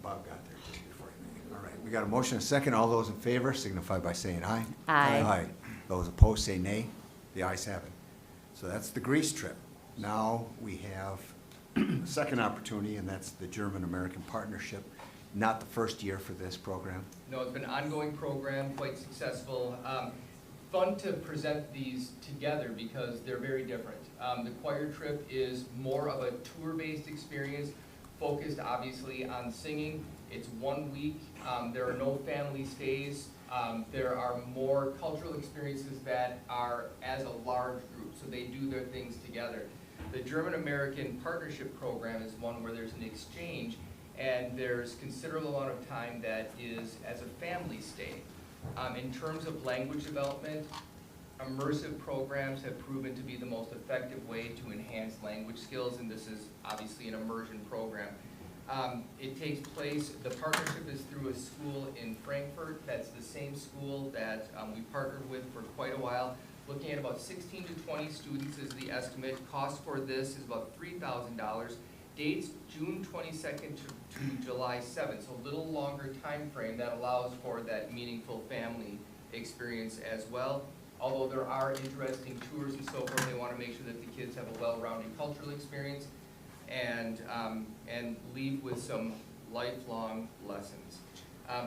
Bob got there just before you. All right, we got a motion and a second. All those in favor signify by saying aye. Aye. Aye. Those opposed say nay. The ayes have it. So that's the Greece trip. Now we have a second opportunity, and that's the German-American Partnership. Not the first year for this program. No, it's been an ongoing program, quite successful. Fun to present these together because they're very different. The choir trip is more of a tour-based experience, focused obviously on singing. It's 1 week. There are no family stays. There are more cultural experiences that are as a large group, so they do their things together. The German-American Partnership Program is one where there's an exchange, and there's considerable amount of time that is as a family stay. In terms of language development, immersive programs have proven to be the most effective way to enhance language skills, and this is obviously an immersion program. It takes place, the partnership is through a school in Frankfurt. That's the same school that we partnered with for quite a while. Looking at about 16 to 20 students is the estimate. Cost for this is about $3,000. Dates June 22nd to July 7th, so a little longer time frame that allows for that meaningful family experience as well. Although there are interesting tours and so forth, they want to make sure that the kids have a well-rounded cultural experience and leave with some lifelong lessons.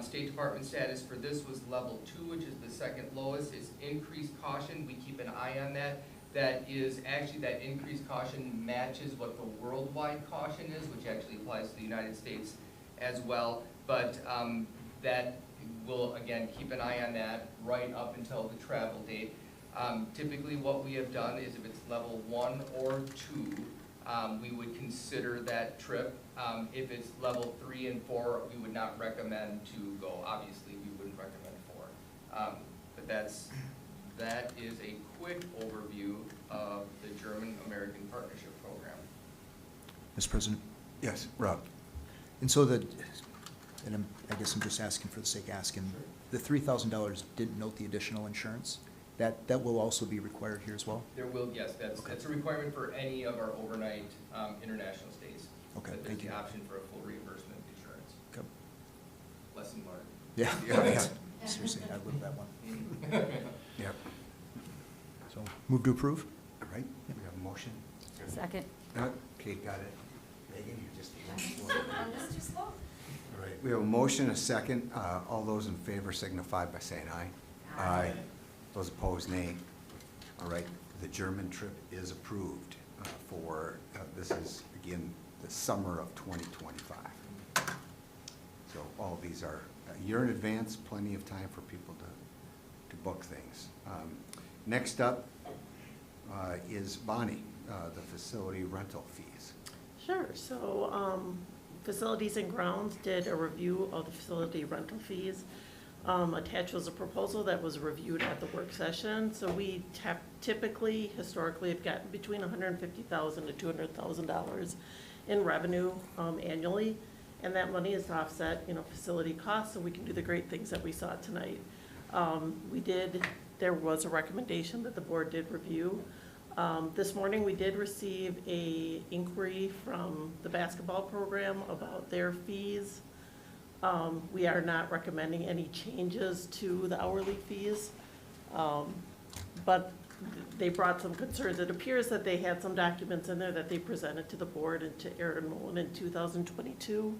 State Department status for this was level 2, which is the second lowest. It's increased caution. We keep an eye on that. That is actually, that increased caution matches what the worldwide caution is, which actually applies to the United States as well. But that will, again, keep an eye on that right up until the travel date. Typically what we have done is if it's level 1 or 2, we would consider that trip. If it's level 3 and 4, we would not recommend to go. Obviously, we wouldn't recommend 4. But that is a quick overview of the German-American Partnership Program. Mr. President? Yes, Rob. And so I guess I'm just asking for the sake of asking, the $3,000 didn't note the additional insurance? That will also be required here as well? There will, yes, that's a requirement for any of our overnight international stays. Okay, That thank you. There's the option for a full reimbursement insurance. Okay. Lesson learned. Yeah, Yeah. seriously, I lived that one. Yep. So, move to approve? All right, we have a motion. Second. Kate got it. Megan, you just. All right, we have a motion, a second. All those in favor signify by saying aye. Aye. Those opposed, nay. All right, the German trip is approved for, this is, again, the summer of 2025. So all of these are a year in advance, plenty of time for people to book things. Next up is Bonnie, the facility rental fees. Sure, so Facilities and Grounds did a review of the facility rental fees. Attached was a proposal that was reviewed at the work session. So we typically, historically, have gotten between $150,000 to $200,000 in revenue annually. And that money is to offset, facility costs, so we can do the great things that we saw tonight. There was a recommendation that the board did review. This morning, we did receive a inquiry from the basketball program about their fees. We are not recommending any changes to the hourly fees, but they brought some concerns. It appears that they had some documents in there that they presented to the board and to Aaron Mullen in 2022.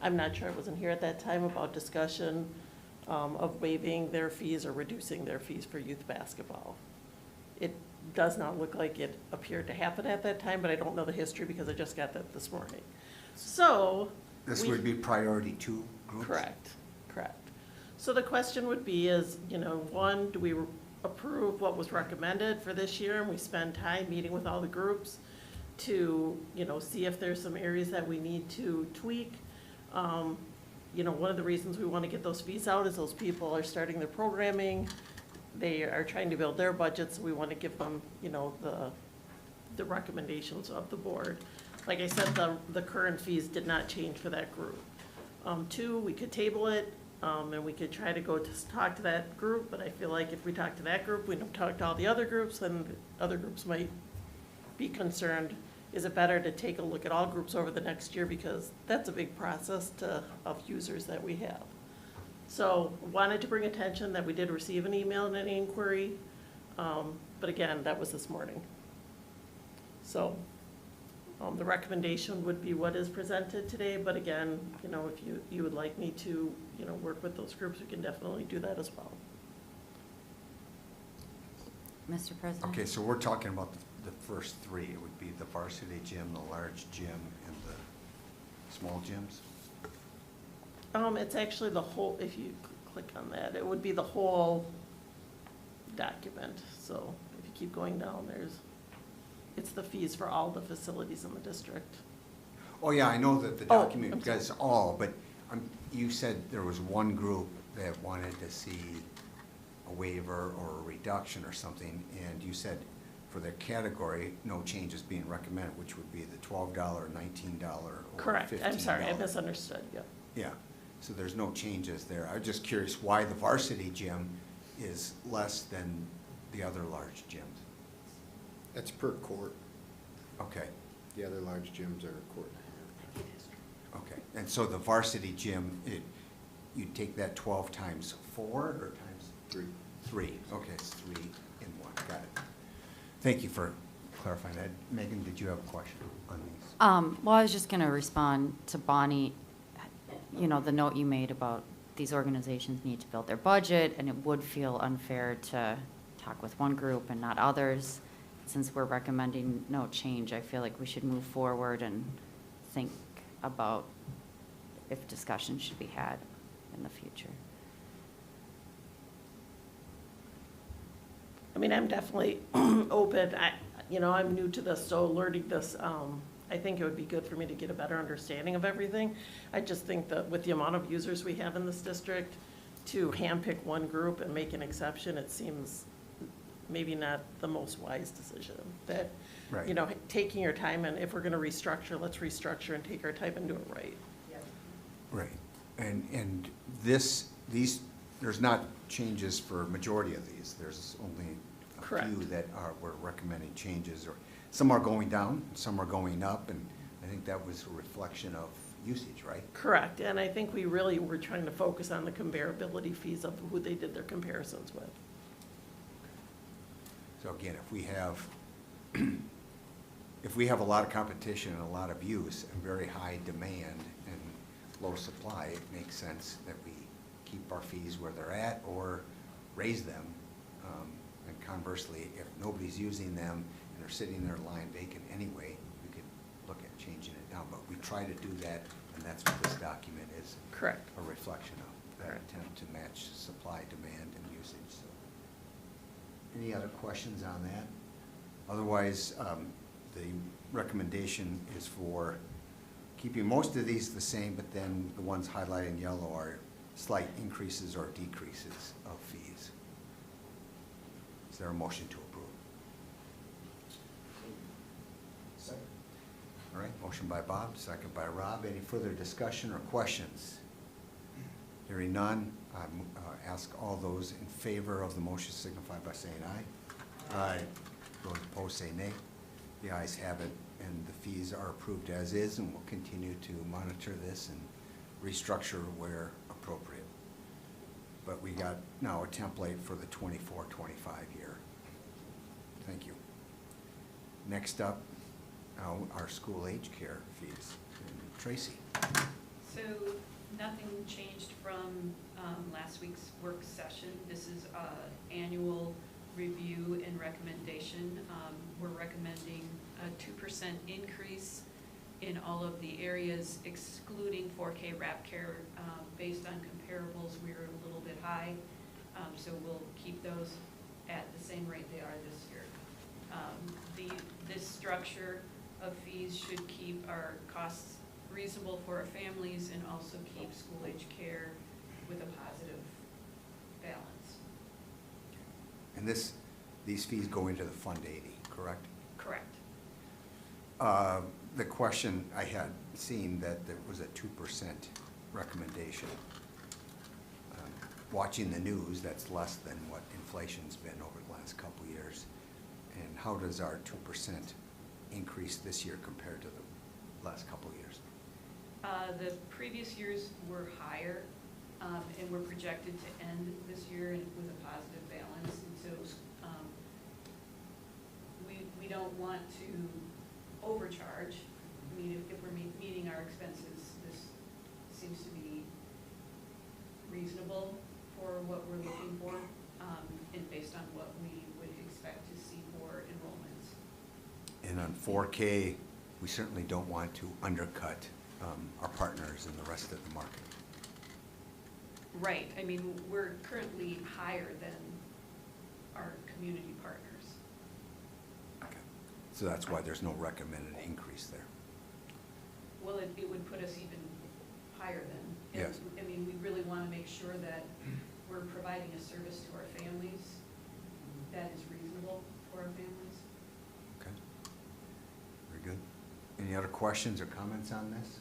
I'm not sure, I wasn't here at that time, about discussion of waiving their fees or reducing their fees for youth basketball. It does not look like it appeared to happen at that time, but I don't know the history because I just got that this morning. So. This would be priority 2 groups? Correct. So the question would be is, one, do we approve what was recommended for this year? And we spend time meeting with all the groups to, see if there's some areas that we need to tweak. One of the reasons we want to get those fees out is those people are starting their programming. They are trying to build their budgets, so we want to give them, the recommendations of the board. Like I said, the current fees did not change for that group. 2, we could table it And we could try to go to talk to that group, but I feel like if we talk to that group, we don't talk to all the other groups, then the other groups might be concerned. Is it better to take a look at all groups over the next year, because that's a big process of users that we have. So wanted to bring attention that we did receive an email and an inquiry, but again, that was this morning. So the recommendation would be what is presented today, but again, you know, if you would like me to, you know, work with those groups, we can definitely do that as well. Mr. President? Okay, so we're talking about the first three. It would be the varsity gym, the large gym, and the small gyms? It's actually the whole, if you click on that, it would be the whole document. So if you keep going down, it's the fees for all the facilities in the district. Oh, yeah, I know that the Oh, document I'm sorry. does all, but you said there was one group that wanted to see a waiver or a reduction or something, and you said for their category, no changes being recommended, which would be the $12, $19, or Correct. $15. I'm sorry, I misunderstood, yeah. Yeah, so there's no changes there. I was just curious why the varsity gym is less than the other large gyms. That's per court. Okay, The other large gyms are a court. okay. And so the varsity gym, you take that 12 times 4 or times? 3. 3, okay, it's 3 in 1, got it. Thank you for clarifying that. Megan, did you have a question on these? Well, I was just going to respond to Bonnie, you know, the note you made about these organizations need to build their budget, and it would feel unfair to talk with one group and not others. Since we're recommending no change, I feel like we should move forward and think about if discussion should be had in the future. I mean, I'm definitely open. I'm new to this, so learning this, I think it would be good for me to get a better understanding of everything. I just think that with the amount of users we have in this district, to handpick one group and make an exception, it seems maybe not the most wise decision. That, Right. you know, taking your time, and if we're gonna restructure, let's restructure and take our time and do it right. Right. And there's not changes for majority of these. There's only a Correct. few that we're recommending changes, or some are going down, some are going up, and I think that was a reflection of usage, right? Correct, and I think we really were trying to focus on the comparability fees of who they did their comparisons with. So again, if we have a lot of competition and a lot of use and very high demand and low supply, it makes sense that we keep our fees where they're at or raise them. And conversely, if nobody's using them and they're sitting there lying vacant anyway, we could look at changing it down. But we try to do that, and that's what this document is. Correct. A reflection of, that attempt to match supply, demand, and usage. So, any other questions on that? Otherwise, the recommendation is for keeping most of these the same, but then the ones highlighted in yellow are slight increases or decreases of fees. Is there a motion to approve? Second. All right, motion by Bob, second by Rob. Any further discussion or questions? Hearing none, I ask all those in favor of the motion signify by saying aye. Aye. Those opposed say nay. The ayes have it, and the fees are approved as is, and we'll continue to monitor this and restructure where appropriate. But we got now a template for the 24-25 year. Thank you. Next up, our school age care fees. Tracy. So nothing changed from last week's work session. This is annual review and recommendation. We're recommending a 2% increase in all of the areas excluding 4K wrap care. Based on comparables, we were a little bit high, so we'll keep those at the same rate they are this year. This structure of fees should keep our costs reasonable for our families and also keep school age care with a positive balance. And these fees go into the Fund 80, correct? Correct. The question I had seen that there was a 2% recommendation. watching the news, that's less than what inflation's been over the last couple of years. And how does our 2% increase this year compared to the last couple of years? The previous years were higher, and we're projected to end this year with a positive balance. And so we don't want to overcharge. I mean, if we're meeting our expenses, this seems to be reasonable for what we're looking for, and based on what we would expect to see for enrollments. And on 4K, we certainly don't want to undercut our partners in the rest of the market. Right. I mean, we're currently higher than our community partners. Okay. So that's why there's no recommended increase there. Well, it would put us even higher than. Yes. I mean, we really want to make sure that we're providing a service to our families that is reasonable for our families. Okay. Very good. Any other questions or comments on this?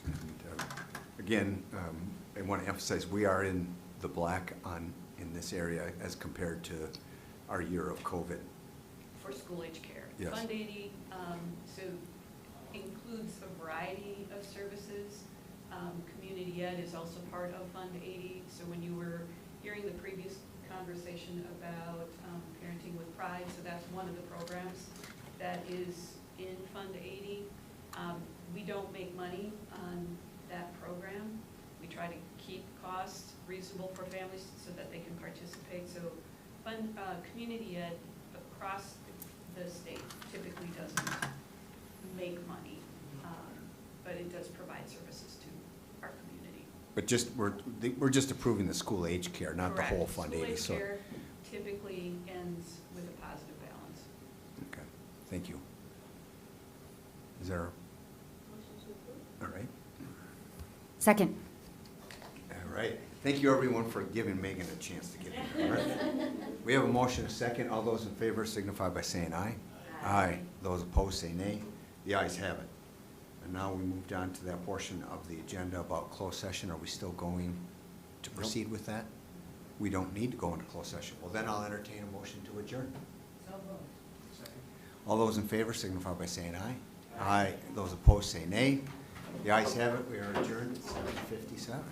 And, again, I want to emphasize, we are in the black in this area as compared to our year of COVID. For school age care. Yes. Fund 80 so includes a variety of services. Community Ed is also part of Fund 80. So when you were hearing the previous conversation about Parenting with Pride, so that's one of the programs that is in Fund 80. We don't make money on that program. We try to keep costs reasonable for families so that they can participate. So Community Ed across the state typically doesn't make money, but it does provide services to our community. But just, we're just approving the school age care, not the whole Fund 80. Correct. So School age care typically ends with a positive balance. okay, thank you. Is there? All right. Second. All right. Thank you, everyone, for giving Megan a chance to get in. All right. We have a motion, a second. All those in favor signify by saying aye. Aye. Those opposed say nay. The ayes have it. And now we moved on to that portion of the agenda about closed session. Are we still going to proceed with that? We don't need to go into closed session. Well, then I'll entertain a motion to adjourn. So moved. All those in favor signify by saying aye. Aye. Those opposed say nay. The ayes have it. We are adjourned at 7:57.